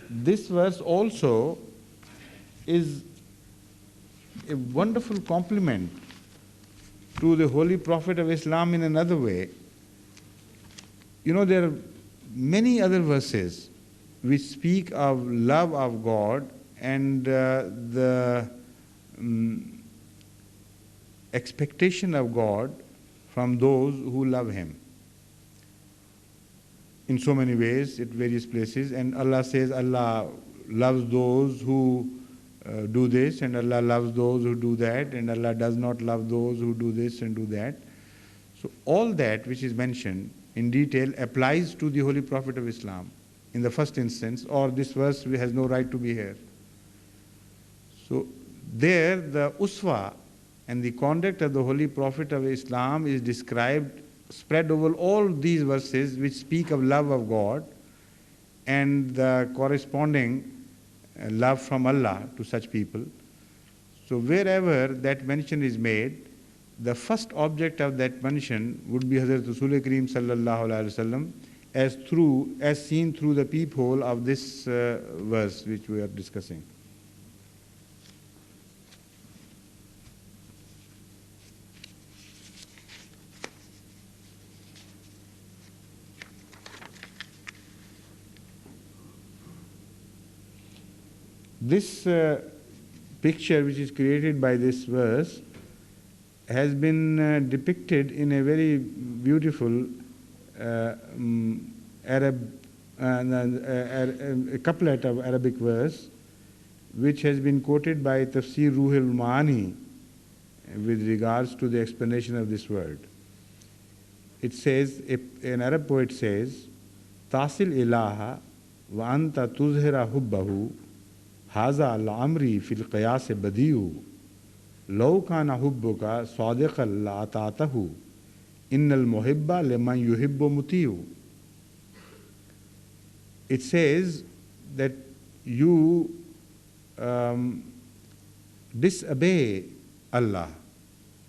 This verse also is a wonderful compliment to the Holy Prophet of Islam in another way. You know, there are many other verses which speak of love of God and the expectation of God from those who love Him. In so many ways, at various places, and Allah says Allah loves those who do this, and Allah loves those who do that, and Allah does not love those who do this and do that. So all that which is mentioned in detail applies to the Holy Prophet of Islam in the first instance, or this verse has no right to be here. So there the uswa and the conduct of the Holy Prophet of Islam is described, spread over all these verses which speak of love of God and the corresponding love from Allah to such people. So wherever that mention is made, the first object of that mention would be Hazrat Rasul Kareem Sallallahu Alaihi Wasallam as seen through the peephole of this verse which we are discussing. This picture which is created by this verse has been depicted in a very beautiful Arab, a couplet of Arabic verse, which has been quoted by Tafsir Ruh al-Ma'ani with regards to the explanation of this word. It says, an Arab poet says, Tasil ilaha wa anta tuzhira hubbahu haza al-amri fil qiyas badiyu law kana hubbuka sadiqan la atatahu innal muhibba liman yuhibbu mutiyu. It says that you disobey Allah,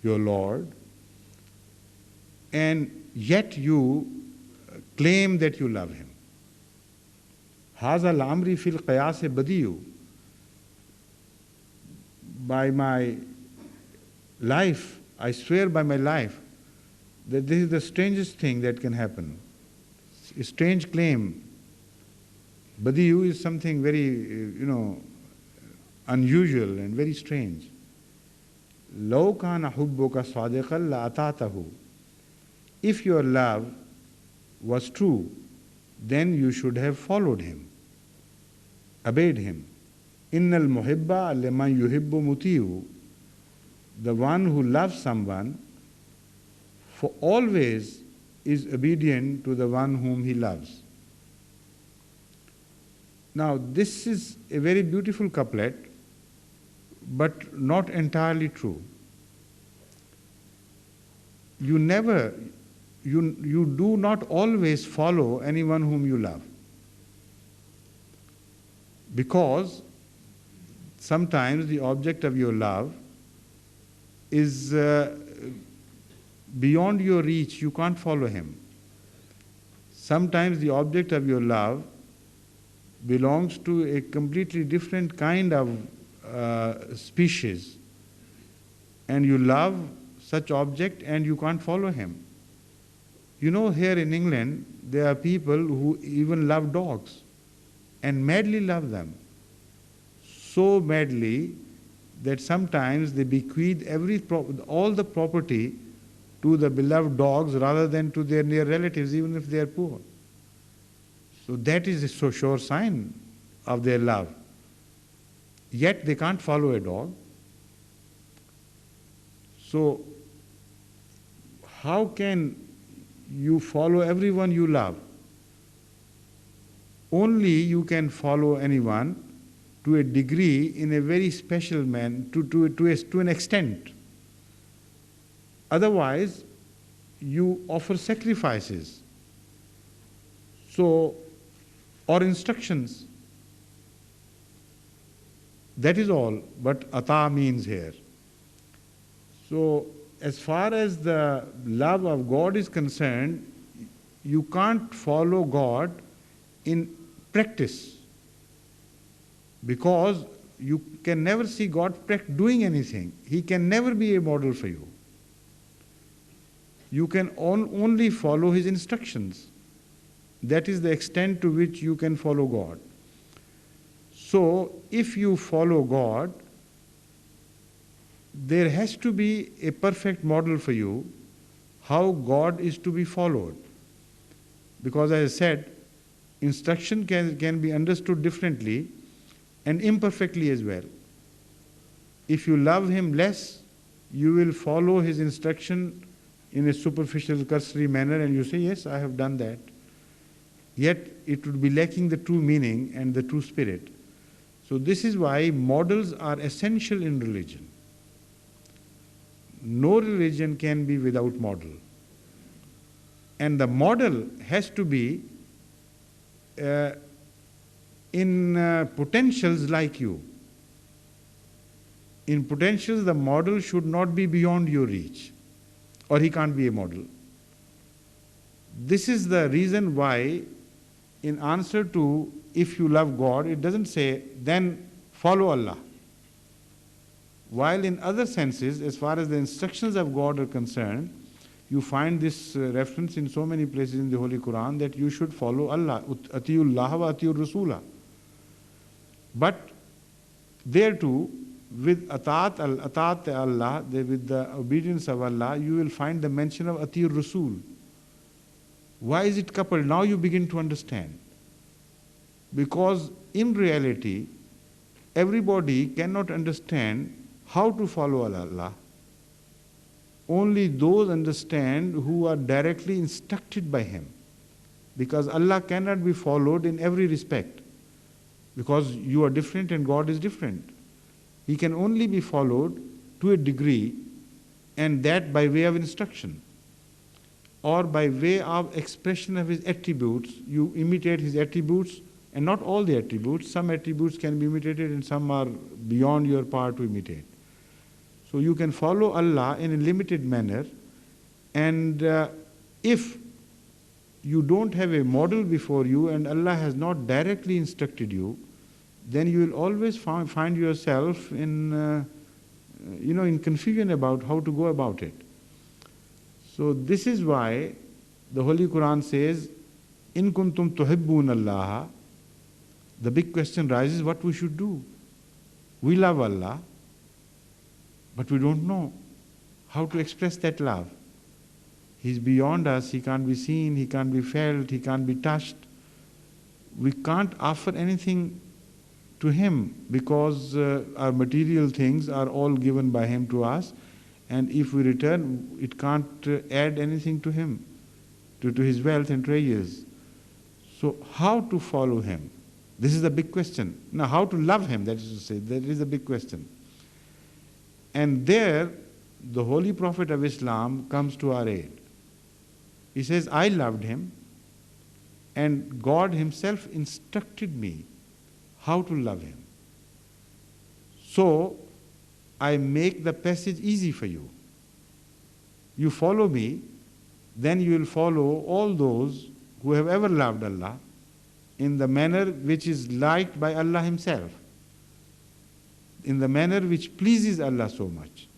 your Lord, and yet you claim that you love Him. Haza al-amri fil qiyas badiyu. By my life, I swear by my life, that this is the strangest thing that can happen. A strange claim. Badiyu is something very, unusual and very strange. Law kana hubbuka sadiqan la atatahu. If your love was true, then you should have followed him, obeyed him. Innal muhibba liman yuhibbu mutiyu. The one who loves someone for always is obedient to the one whom he loves. Now, this is a very beautiful couplet, but not entirely true. You do not always follow anyone whom you love, because sometimes the object of your love is beyond your reach. You can't follow him. Sometimes the object of your love belongs to a completely different kind of species, and you love such object and you can't follow him. Here in England, there are people who even love dogs and madly love them. So madly that sometimes they bequeath all the property to the beloved dogs rather than to their near relatives, even if they are poor. So that is a so sure sign of their love. Yet they can't follow a dog. So how can you follow everyone you love? Only you can follow anyone to a degree, in a very special manner, to an extent. Otherwise, you offer sacrifices. So, or instructions. That is all what ata means here. So, as far as the love of God is concerned, you can't follow God in practice, because you can never see God doing anything. He can never be a model for you. You can only follow His instructions. That is the extent to which you can follow God. So, if you follow God, there has to be a perfect model for you how God is to be followed. Because as I said, instruction can be understood differently and imperfectly as well. If you love Him less, you will follow His instruction in a superficial, cursory manner, and you say, yes, I have done that. Yet it would be lacking the true meaning and the true spirit. So this is why models are essential in religion. No religion can be without model. And the model has to be in potentials like you. In potentials, the model should not be beyond your reach, or he can't be a model. This is the reason why, in answer to if you love God, it doesn't say, then follow Allah. While in other senses, as far as the instructions of God are concerned, you find this reference in so many places in the Holy Quran that you should follow Allah. Atiyullah wa atiyur Rasula. But there too, with atat Allah, with the obedience of Allah, you will find the mention of atiyur Rasul. Why is it coupled? Now you begin to understand. Because in reality, everybody cannot understand how to follow Allah. Only those understand who are directly instructed by Him. Because Allah cannot be followed in every respect. Because you are different and God is different. He can only be followed to a degree, and that by way of instruction. Or by way of expression of His attributes. You imitate His attributes, and not all the attributes. Some attributes can be imitated and some are beyond your power to imitate. So you can follow Allah in a limited manner, and if you don't have a model before you and Allah has not directly instructed you, then you will always find yourself in confusion about how to go about it. So this is why the Holy Quran says, "In kuntum tuhibbun Allah." The big question rises, what we should do. We love Allah, but we don't know how to express that love. He's beyond us, He can't be seen, He can't be felt, He can't be touched. We can't offer anything to Him because our material things are all given by Him to us, and if we return, it can't add anything to Him, to His wealth and treasures. So how to follow Him? This is the big question. Now how to love Him, that is to say, that is the big question. And there, the Holy Prophet of Islam comes to our aid. He says, I loved Him, and God Himself instructed me how to love Him. So, I make the passage easy for you. You follow me, then you will follow all those who have ever loved Allah in the manner which is liked by Allah Himself, in the manner which pleases Allah so much.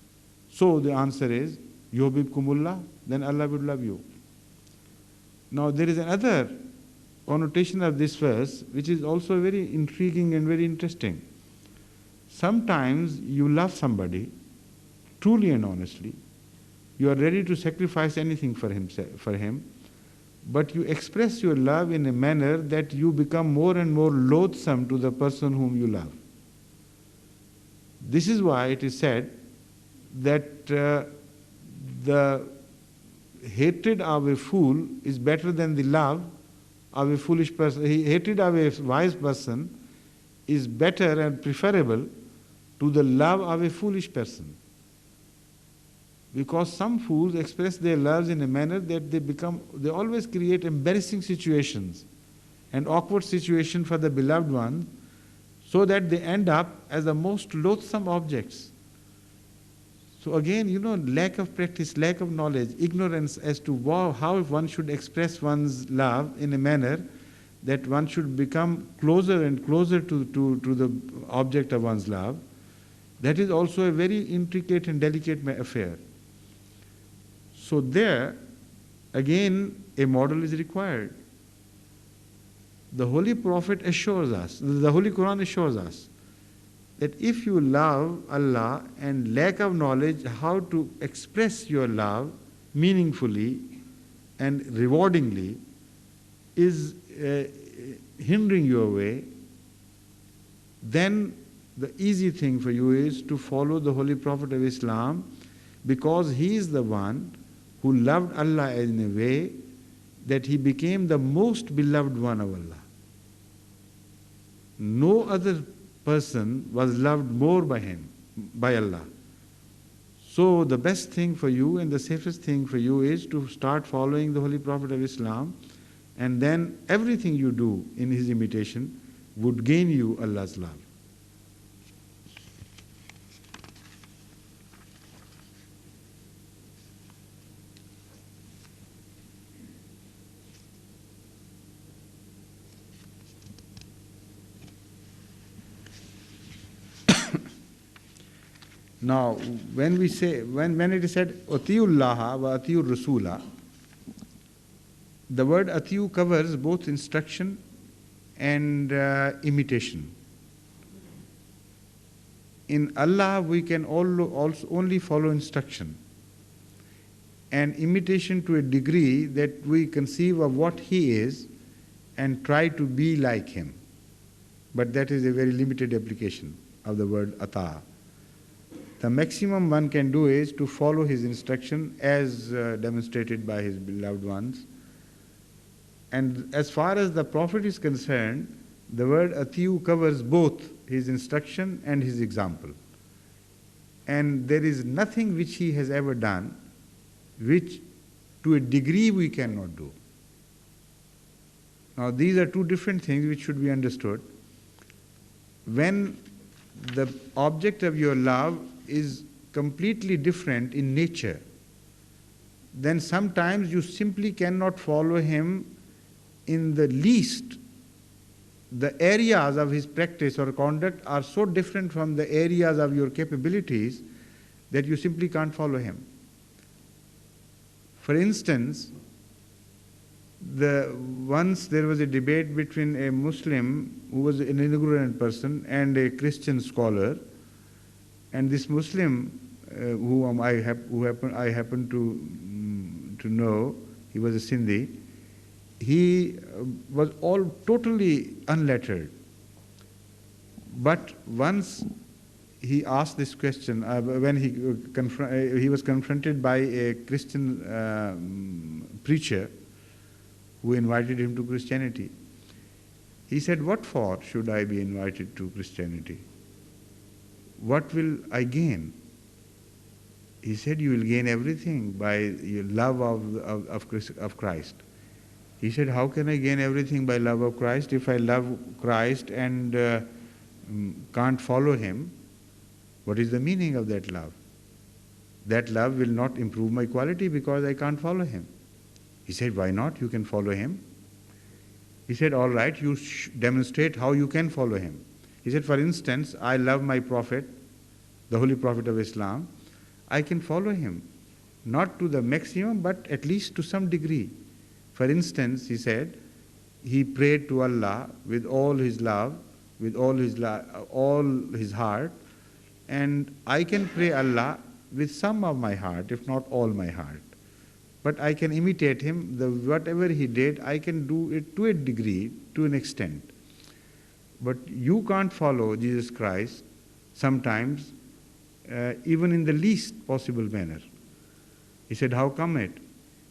So the answer is, yuhibbukumullah, then Allah will love you. Now there is another connotation of this verse which is also very intriguing and very interesting. Sometimes you love somebody truly and honestly, you are ready to sacrifice anything for him, but you express your love in a manner that you become more and more loathsome to the person whom you love. This is why it is said that the hatred of a fool is better than the love of a foolish person. Hatred of a wise person is better and preferable to the love of a foolish person. Because some fools express their loves in a manner that they always create embarrassing situations and awkward situations for the beloved one, so that they end up as the most loathsome objects. So again, lack of practice, lack of knowledge, ignorance as to how one should express one's love in a manner that one should become closer and closer to the object of one's love, that is also a very intricate and delicate affair. So there, again, a model is required. The Holy Prophet assures us, the Holy Quran assures us, that if you love Allah and lack of knowledge how to express your love meaningfully and rewardingly is hindering your way, then the easy thing for you is to follow the Holy Prophet of Islam, because he is the one who loved Allah in a way that he became the most beloved one of Allah. No other person was loved more by Allah. So the best thing for you and the safest thing for you is to start following the Holy Prophet of Islam, and then everything you do in his imitation would gain you Allah's love. Now, when it is said Atiullaha wa Atiur Rasula, the word Atiu covers both instruction and imitation. In Allah, we can also only follow instruction. and imitation to a degree that we conceive of what he is and try to be like him. But that is a very limited application of the word ata. The maximum one can do is to follow his instruction as demonstrated by his beloved ones. And as far as the Prophet is concerned, the word atiu covers both his instruction and his example. And there is nothing which he has ever done which to a degree we cannot do. Now these are two different things which should be understood. When the object of your love is completely different in nature, then sometimes you simply cannot follow him in the least. The areas of his practice or conduct are so different from the areas of your capabilities that you simply can't follow him. For instance, once there was a debate between a Muslim who was an ignorant person and a Christian scholar, and this Muslim whom I happen to know, he was a Sindhi. He was all totally unlettered. But once he asked this question, when he was confronted by a Christian preacher who invited him to Christianity, he said, "What for should I be invited to Christianity? What will I gain?" He said, "You will gain everything by your love of Christ." He said, "How can I gain everything by love of Christ if I love Christ and can't follow him? What is the meaning of that love? That love will not improve my quality because I can't follow him." He said, "Why not? You can follow him." He said, "All right, you demonstrate how you can follow him." He said, "For instance, I love my Prophet, the Holy Prophet of Islam. I can follow him, not to the maximum, but at least to some degree. For instance," he said, "he prayed to Allah with all his love, with all his heart, and I can pray Allah with some of my heart, if not all my heart. But I can imitate him. Whatever he did, I can do it to a degree, to an extent. But you can't follow Jesus Christ sometimes, even in the least possible manner." He said, "How come it?"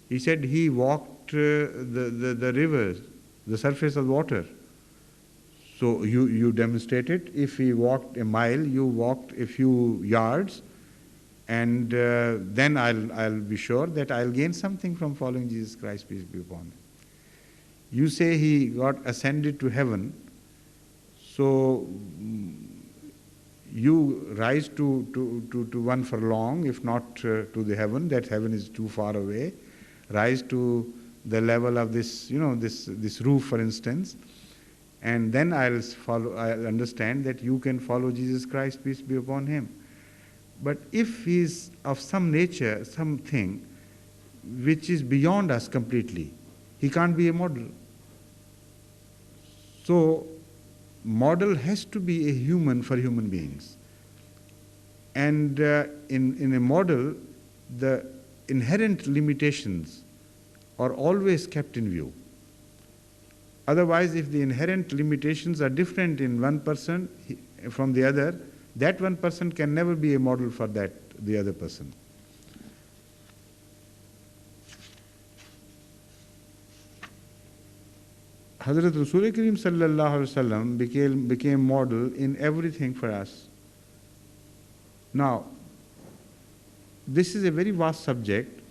He said, "He walked the rivers, the surface of water. So you demonstrate it. If he walked a mile, you walked a few yards, and then I'll be sure that I'll gain something from following Jesus Christ, peace be upon him. You say he got ascended to heaven, so you rise to one furlong, if not to the heaven, that heaven is too far away. Rise to the level of this, this roof, for instance, and then I'll understand that you can follow Jesus Christ, peace be upon him. But if he is of some nature, something which is beyond us completely, he can't be a model. So, model has to be a human for human beings. And in a model, the inherent limitations are always kept in view. Otherwise, if the inherent limitations are different in one person from the other, that one person can never be a model for the other person. Hazrat Rasul Kareem sallallahu alaihi wasallam became model in everything for us. Now, this is a very vast subject,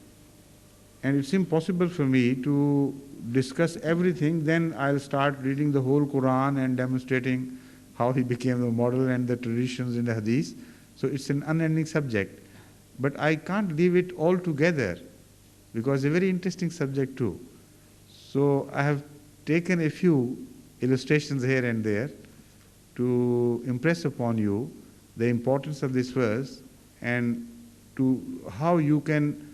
and it's impossible for me to discuss everything. Then I'll start reading the whole Quran and demonstrating how he became the model and the traditions in the Hadith. So it's an unending subject. But I can't leave it all together because it's a very interesting subject too. So I have taken a few illustrations here and there to impress upon you the importance of this verse and to how you can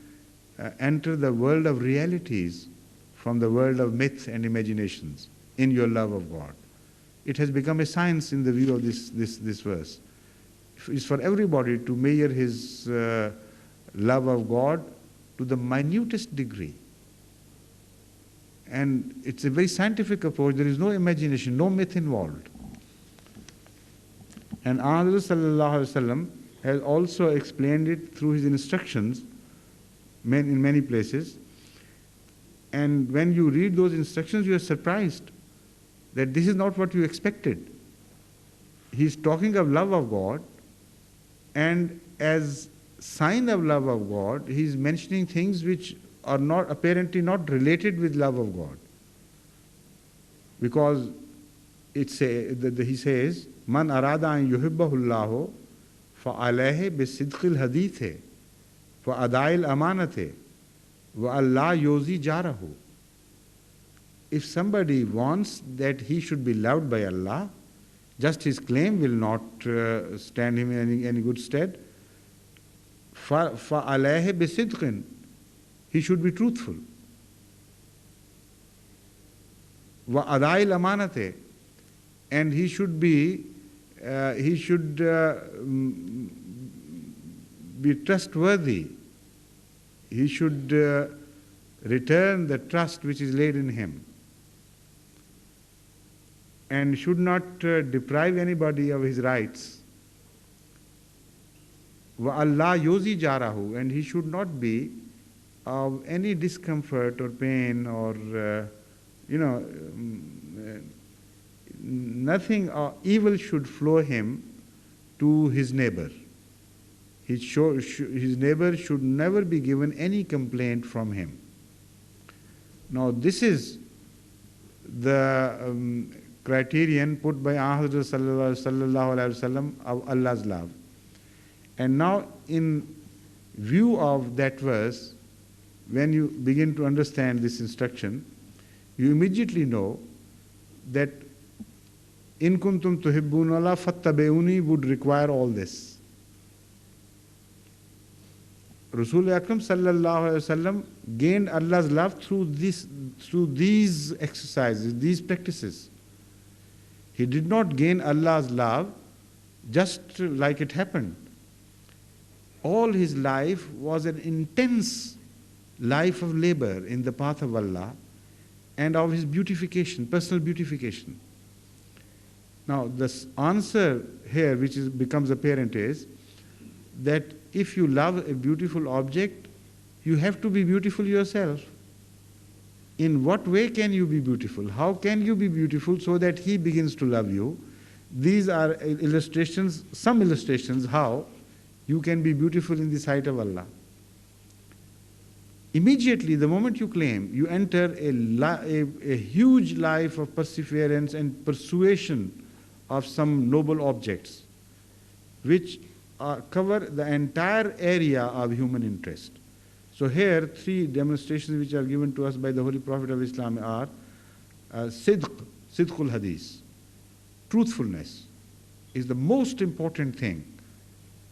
enter the world of realities from the world of myths and imaginations in your love of God. It has become a science in the view of this verse. It's for everybody to measure his love of God to the minutest degree. And it's a very scientific approach. There is no imagination, no myth involved. And Ahmad sallallahu alaihi wasallam has also explained it through his instructions in many places. And when you read those instructions, you are surprised that this is not what you expected. He's talking of love of God, and as sign of love of God, he's mentioning things which are not apparently not related with love of God. Because he says, Man arada an yuhibbahullahu fa alayhi bisidqil hadithe fa adail amanate wa Allah yozi jarahu. If somebody wants that he should be loved by Allah, just his claim will not stand him in any good stead. Fa alayhi bisidqin, he should be truthful. Wa adail amanate, and he should be trustworthy. He should return the trust which is laid in him, and should not deprive anybody of his rights. Wa Allah yozi jarahu, and he should not be of any discomfort or pain or nothing evil should flow him to his neighbor. His neighbor should never be given any complaint from him. Now this is the criterion put by Ahmad sallallahu alaihi wasallam of Allah's love. And now in view of that verse, when you begin to understand this instruction, you immediately know that in kuntum tuhibbuna Allah fattabi'uni would require all this. Rasul Akram sallallahu alaihi wasallam gained Allah's love through these exercises, these practices. He did not gain Allah's love just like it happened. All his life was an intense life of labor in the path of Allah and of his beautification, personal beautification. Now, the answer here, which becomes apparent, is that if you love a beautiful object, you have to be beautiful yourself. In what way can you be beautiful? How can you be beautiful so that he begins to love you? These are illustrations, some illustrations how you can be beautiful in the sight of Allah. Immediately, the moment you claim, you enter a huge life of perseverance and persuasion of some noble objects, which cover the entire area of human interest. So here, three demonstrations which are given to us by the Holy Prophet of Islam are sidqul hadith. Truthfulness is the most important thing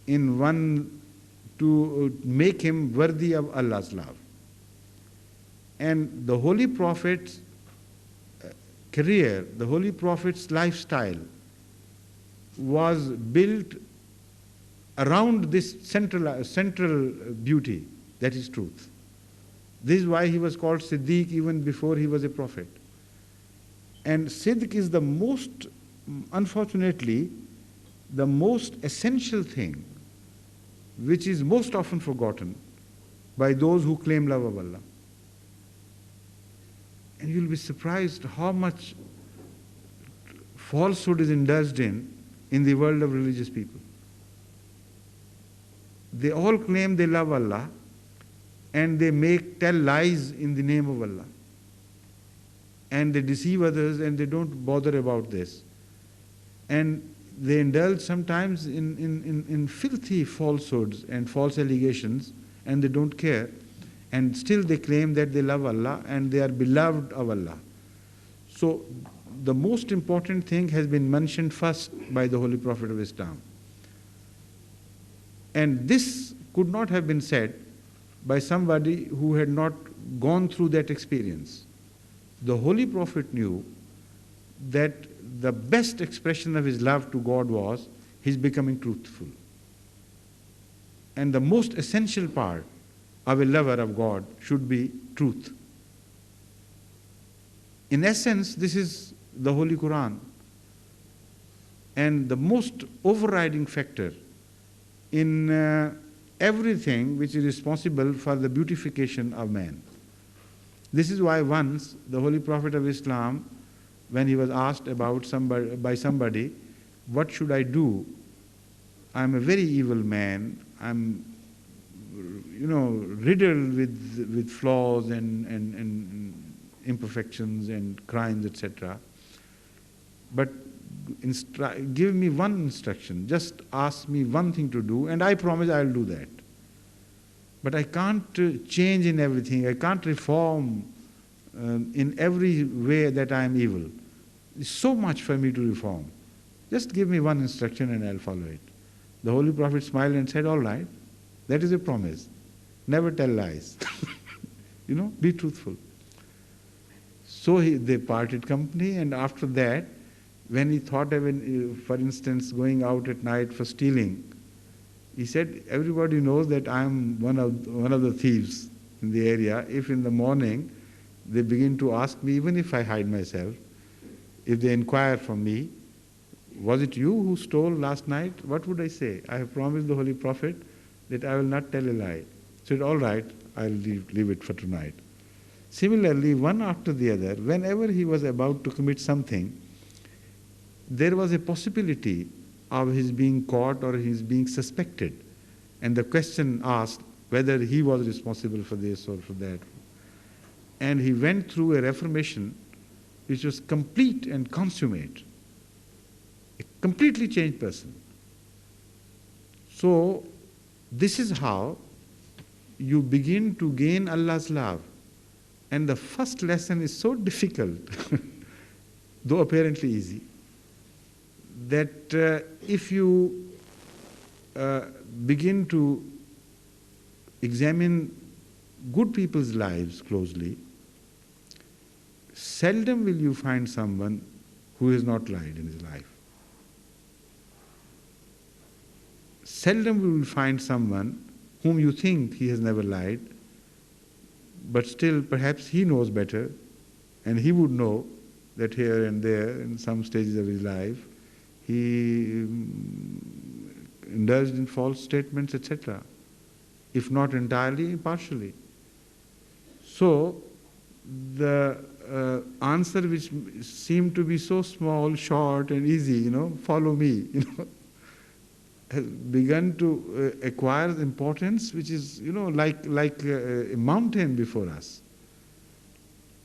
in one to make him worthy of Allah's love. And the Holy Prophet's career, the Holy Prophet's lifestyle was built around this central beauty, that is truth. This is why he was called Siddiq even before he was a prophet. And Sidq is the most, unfortunately, the most essential thing which is most often forgotten by those who claim love of Allah. And you'll be surprised how much falsehood is indulged in the world of religious people. They all claim they love Allah and they tell lies in the name of Allah. And they deceive others and they don't bother about this. And they indulge sometimes in filthy falsehoods and false allegations, and they don't care. And still they claim that they love Allah and they are beloved of Allah. So the most important thing has been mentioned first by the Holy Prophet of Islam. And this could not have been said by somebody who had not gone through that experience. The Holy Prophet knew that the best expression of his love to God was his becoming truthful. And the most essential part of a lover of God should be truth. In essence, this is the Holy Quran. And the most overriding factor in everything which is responsible for the beautification of man. This is why once the Holy Prophet of Islam, when he was asked about by somebody, what should I do? I'm a very evil man. I'm, riddled with flaws and imperfections and crimes, etc. But give me one instruction. Just ask me one thing to do, and I promise I'll do that. But I can't change in everything. I can't reform in every way that I am evil. It's so much for me to reform. Just give me one instruction and I'll follow it. The Holy Prophet smiled and said, all right, that is a promise. Never tell lies. Be truthful. So they parted company, and after that, when he thought of, for instance, going out at night for stealing, he said, everybody knows that I am one of the thieves in the area. If in the morning they begin to ask me, even if I hide myself, if they inquire from me, was it you who stole last night? What would I say? I have promised the Holy Prophet that I will not tell a lie. He said, all right, I'll leave it for tonight. Similarly, one after the other, whenever he was about to commit something, there was a possibility of his being caught or his being suspected. And the question asked whether he was responsible for this or for that. And he went through a reformation which was complete and consummate. A completely changed person. So, this is how you begin to gain Allah's love. And the first lesson is so difficult, though apparently easy, that if you begin to examine good people's lives closely, seldom will you find someone who has not lied in his life. Seldom will you find someone whom you think he has never lied, but still perhaps he knows better, and he would know that here and there in some stages of his life he indulged in false statements, etc., if not entirely, partially. So the answer which seemed to be so small, short and easy, follow me, has begun to acquire importance, which is, like a mountain before us.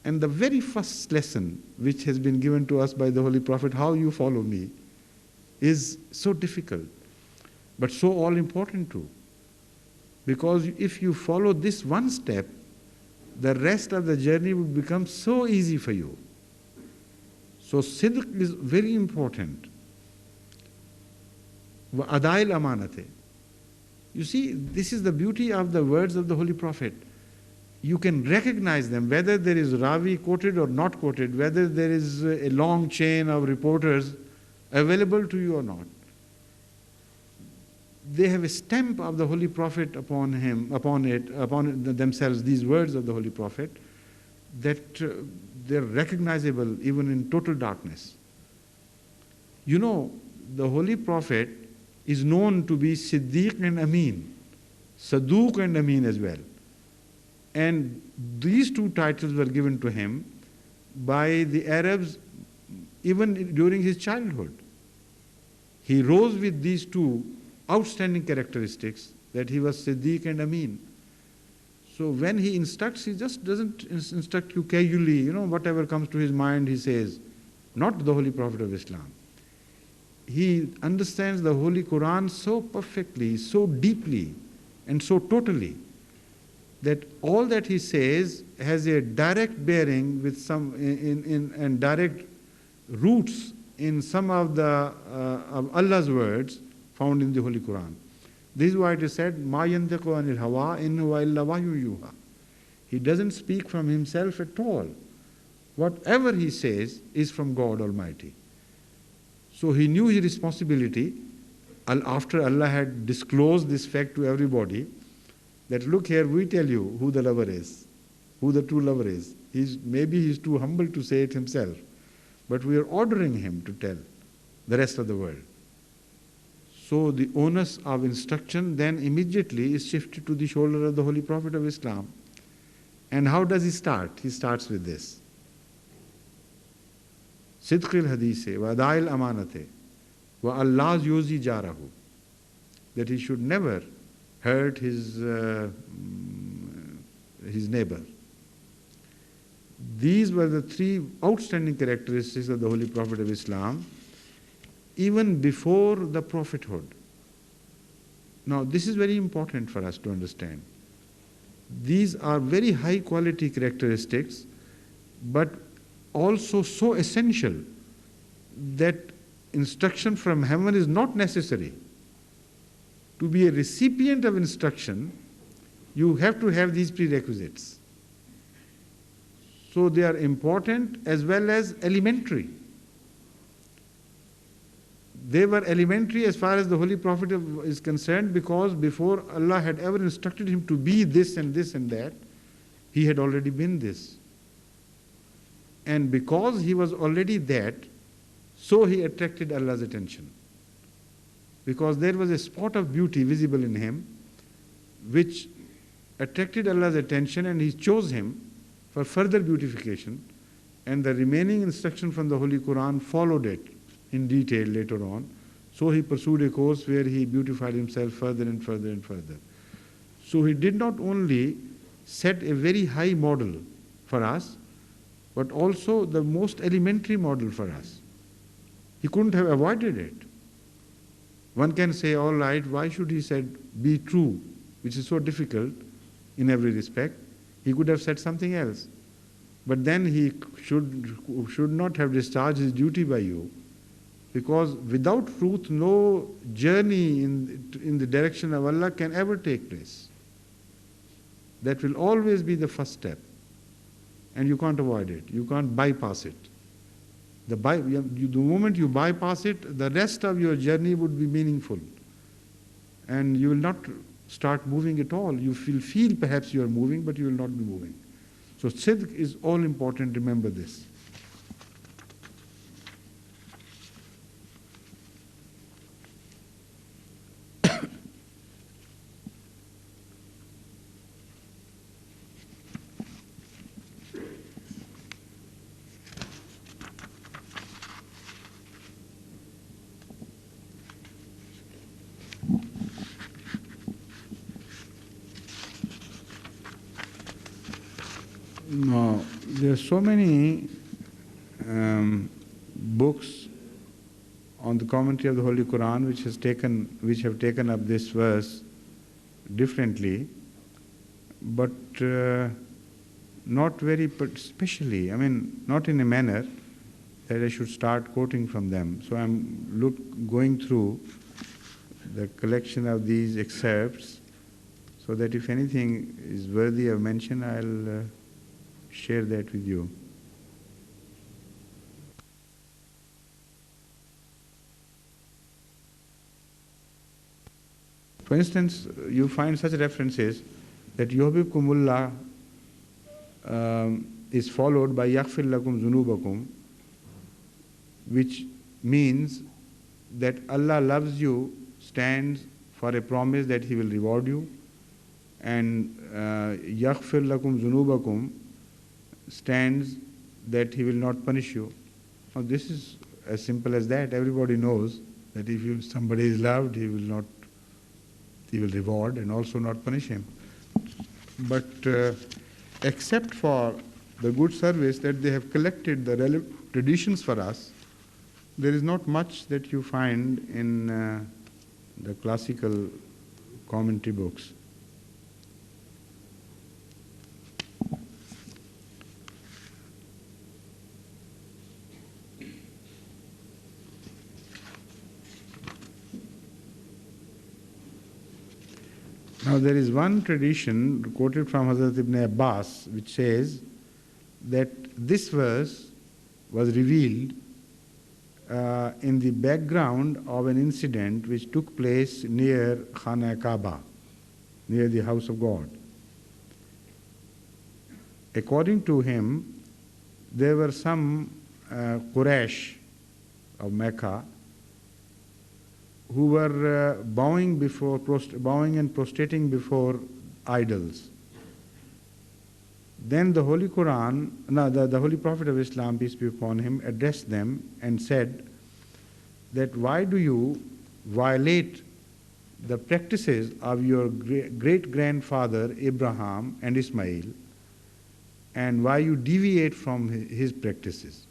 And the very first lesson which has been given to us by the Holy Prophet, how you follow me, is so difficult, but so all important too. Because if you follow this one step, the rest of the journey will become so easy for you. So sidq is very important. Adail amanate. You see, this is the beauty of the words of the Holy Prophet. You can recognize them, whether there is Ravi quoted or not quoted, whether there is a long chain of reporters available to you or not. They have a stamp of the Holy Prophet upon themselves, these words of the Holy Prophet, that they're recognizable even in total darkness. The Holy Prophet is known to be Siddiq and Amin, Saduq and Amin as well. And these two titles were given to him by the Arabs even during his childhood. He rose with these two outstanding characteristics, that he was Siddiq and Amin. So when he instructs, he just doesn't instruct you casually, whatever comes to his mind he says. Not the Holy Prophet of Islam. He understands the Holy Quran so perfectly, so deeply, and so totally, that all that he says has a direct bearing with some and direct roots in some of the of Allah's words found in the Holy Quran. This is why it is said, "Ma yantiqu anil hawa in huwa illa wahyu yuha." He doesn't speak from himself at all. Whatever he says is from God Almighty. So he knew his responsibility after Allah had disclosed this fact to everybody, that look here, we tell you who the lover is, who the true lover is. Maybe he's too humble to say it himself, but we are ordering him to tell the rest of the world. So the onus of instruction then immediately is shifted to the shoulder of the Holy Prophet of Islam. And how does he start? He starts with this. Sidqil hadise wa adail amanate wa Allah's yuzi jarahu. That he should never hurt his neighbor. These were the three outstanding characteristics of the Holy Prophet of Islam, even before the prophethood. Now, this is very important for us to understand. These are very high quality characteristics, but also so essential that instruction from heaven is not necessary. To be a recipient of instruction, you have to have these prerequisites. So they are important as well as elementary. They were elementary as far as the Holy Prophet is concerned, because before Allah had ever instructed him to be this and this and that, he had already been this. And because he was already that, so he attracted Allah's attention. Because there was a spot of beauty visible in him which attracted Allah's attention, and he chose him for further beautification, and the remaining instruction from the Holy Quran followed it in detail later on. So he pursued a course where he beautified himself further and further and further. So he did not only set a very high model for us, but also the most elementary model for us. He couldn't have avoided it. One can say, all right, why should he said be true, which is so difficult in every respect? He could have said something else. But then he should not have discharged his duty by you, because without truth, no journey in the direction of Allah can ever take place. That will always be the first step, and you can't avoid it. You can't bypass it. The moment you bypass it, the rest of your journey would be meaningful, and you will not start moving at all. You will feel perhaps you are moving, but you will not be moving. So sidq is all important. Remember this. Now, there are so many books on the commentary of the Holy Quran which have taken up this verse differently, but not very specially. I mean, not in a manner that I should start quoting from them. So I'm going through the collection of these excerpts, so that if anything is worthy of mention, I'll share that with you. For instance, you find such references that yuhibbukumullah is followed by yaghfir lakum zunubakum, which means that Allah loves you stands for a promise that He will reward you, and yaghfir lakum zunubakum stands that He will not punish you. Now this is as simple as that. Everybody knows that if somebody is loved, He will reward and also not punish him. But except for the good service that they have collected the relevant traditions for us, there is not much that you find in the classical commentary books. Now there is one tradition quoted from Hazrat Ibn Abbas which says that this verse was revealed in the background of an incident which took place near Khana Kaaba. near the house of God. According to him, there were some Quraysh of Mecca who were bowing and prostrating before idols. Then the Holy Quran, the Holy Prophet of Islam, peace be upon him, addressed them and said that why do you violate the practices of your great-grandfather Abraham and Ismail, and why you deviate from his practices,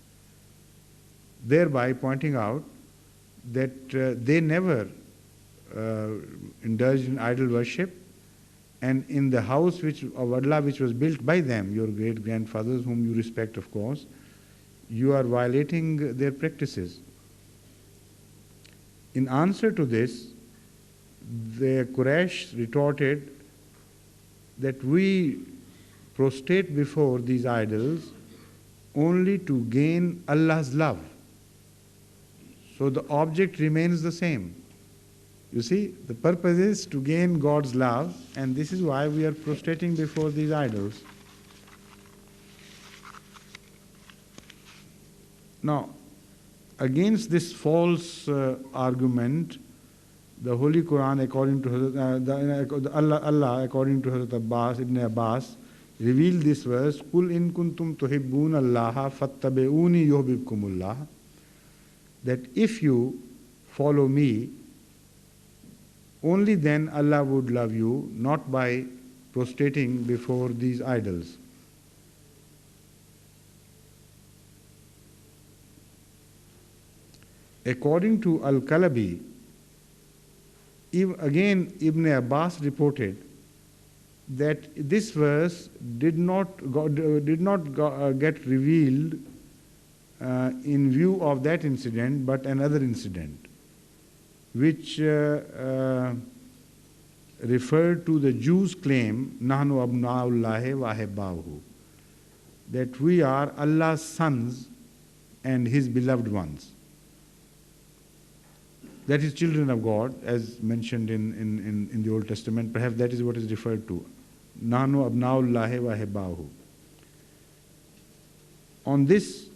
thereby pointing out that they never indulged in idol worship, and in the house of Allah which was built by them, your great-grandfathers, whom you respect, of course, you are violating their practices. In answer to this, the Quraysh retorted that we prostrate before these idols only to gain Allah's love. So the object remains the same. You see, the purpose is to gain God's love, and this is why we are prostrating before these idols. Now, against this false argument, the Holy Quran, according to Allah, according to Hazrat Abbas, Ibn Abbas, revealed this verse: "Qul in kuntum tuhibbuna Allaha fattabi'uni yuhibbukumullah." That if you follow me, only then Allah would love you, not by prostrating before these idols. According to Al-Kalabi, again Ibn Abbas reported that this verse did not get revealed in view of that incident, but another incident, which referred to the Jews' claim, "Nahnu abna'ullahi wa ahibbahu," that we are Allah's sons and His beloved ones. That is, children of God, as mentioned in the Old Testament. Perhaps that is what is referred to. "Nahnu abna'ullahi wa ahibbahu." On this,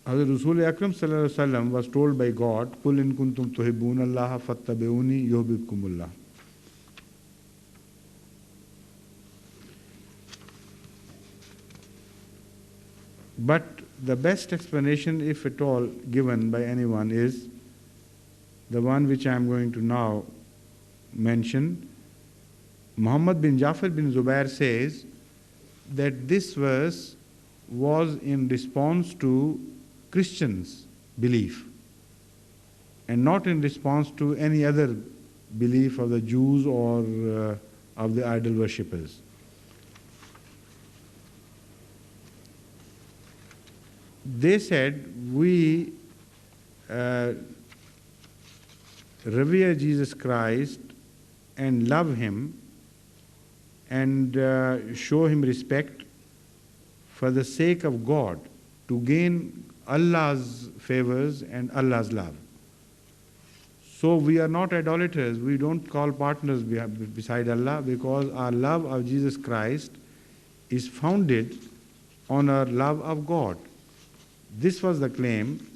Hazrat Rasul Akram sallallahu alaihi wasallam was told by God, "Qul in kuntum tuhibbuna Allaha fattabi'uni yuhibbukumullah." But the best explanation, if at all given by anyone, is the one which I am going to now mention. Muhammad bin Jafar bin Zubair says that this verse was in response to Christians' belief and not in response to any other belief of the Jews or of the idol worshippers. They said, we revere Jesus Christ and love Him and show Him respect for the sake of God, to gain Allah's favors and Allah's love. So we are not idolaters. We don't call partners beside Allah, because our love of Jesus Christ is founded on our love of God. This was the claim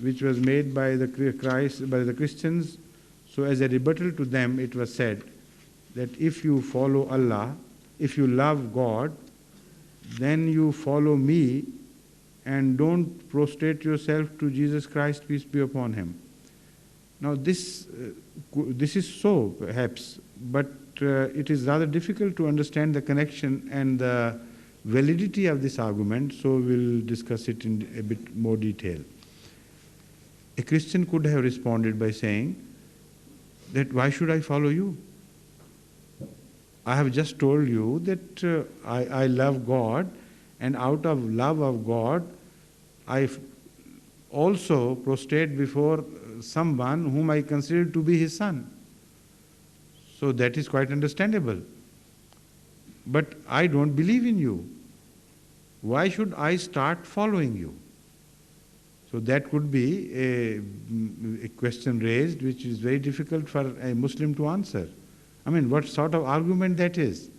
which was made by the Christians. So as a rebuttal to them, it was said that if you follow Allah, if you love God, then you follow me and don't prostrate yourself to Jesus Christ, peace be upon Him. Now this is so, perhaps, but it is rather difficult to understand the connection and the validity of this argument, so we'll discuss it in a bit more detail. A Christian could have responded by saying that, why should I follow you? I have just told you that I love God, and out of love of God, I also prostrate before someone whom I consider to be His son. So that is quite understandable. But I don't believe in you. Why should I start following you? So that could be a question raised which is very difficult for a Muslim to answer. I mean, what sort of argument that is?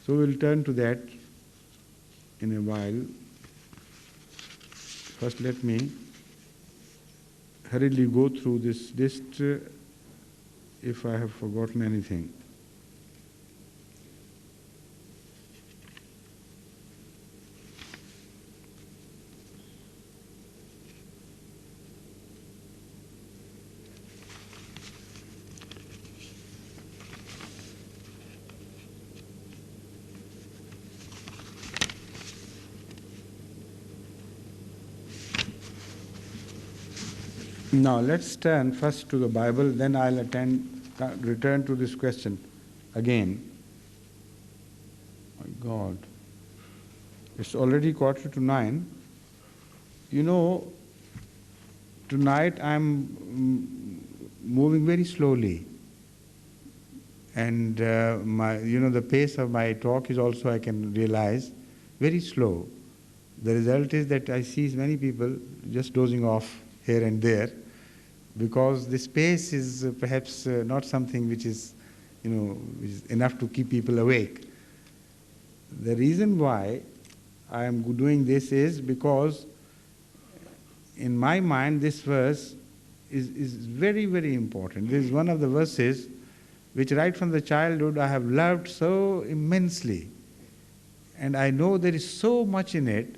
So we'll turn to that in a while. First, let me hurriedly go through this list if I have forgotten anything. Now let's turn first to the Bible, then I'll return to this question again. My God, it's already 8:45. You know, tonight I'm moving very slowly, and the pace of my talk is also, I can realize, very slow. The result is that I see many people just dozing off here and there, because the space is perhaps not something which is, is enough to keep people awake. The reason why I am doing this is because in my mind this verse is very, very important. This is one of the verses which right from the childhood I have loved so immensely. And I know there is so much in it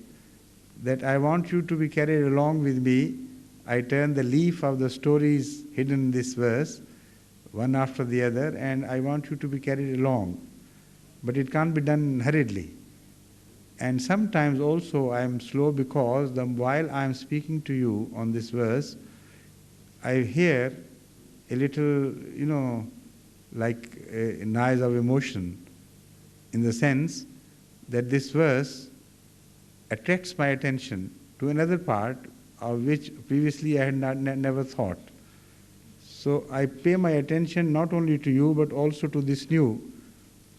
that I want you to be carried along with me. I turn the leaf of the stories hidden in this verse, one after the other, and I want you to be carried along. But it can't be done hurriedly. And sometimes also I am slow because while I am speaking to you on this verse, I hear a little, like a noise of emotion, in the sense that this verse attracts my attention to another part of which previously I had never thought. So I pay my attention not only to you but also to this new,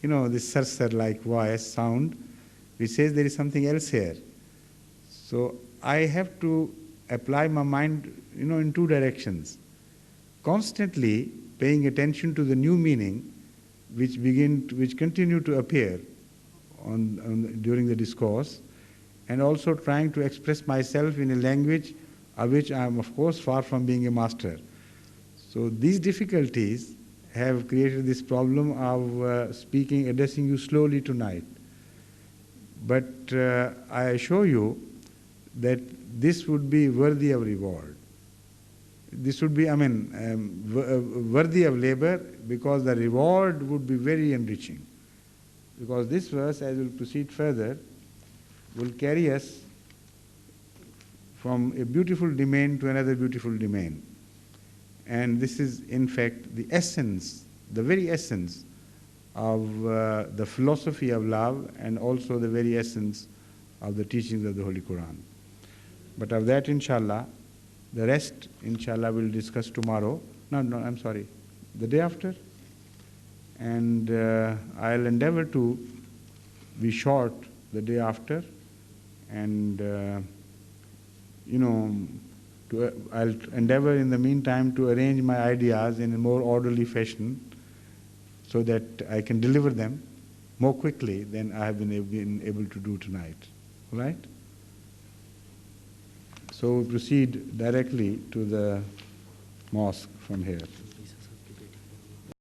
this sarsar-like voice sound, which says there is something else here. So I have to apply my mind, in two directions. Constantly paying attention to the new meaning which continue to appear during the discourse, and also trying to express myself in a language of which I am, of course, far from being a master. So these difficulties have created this problem of addressing you slowly tonight. But I assure you that this would be worthy of reward. This would be, worthy of labor, because the reward would be very enriching. Because this verse, as we'll proceed further, will carry us from a beautiful domain to another beautiful domain. And this is, in fact, the essence, the very essence of the philosophy of love, and also the very essence of the teachings of the Holy Quran. But of that, inshallah, the rest, inshallah, we'll discuss tomorrow. No, I'm sorry, the day after. And I'll endeavor to be short the day after, and I'll endeavor in the meantime to arrange my ideas in a more orderly fashion so that I can deliver them more quickly than I have been able to do tonight. All right? So we proceed directly to the mosque from here.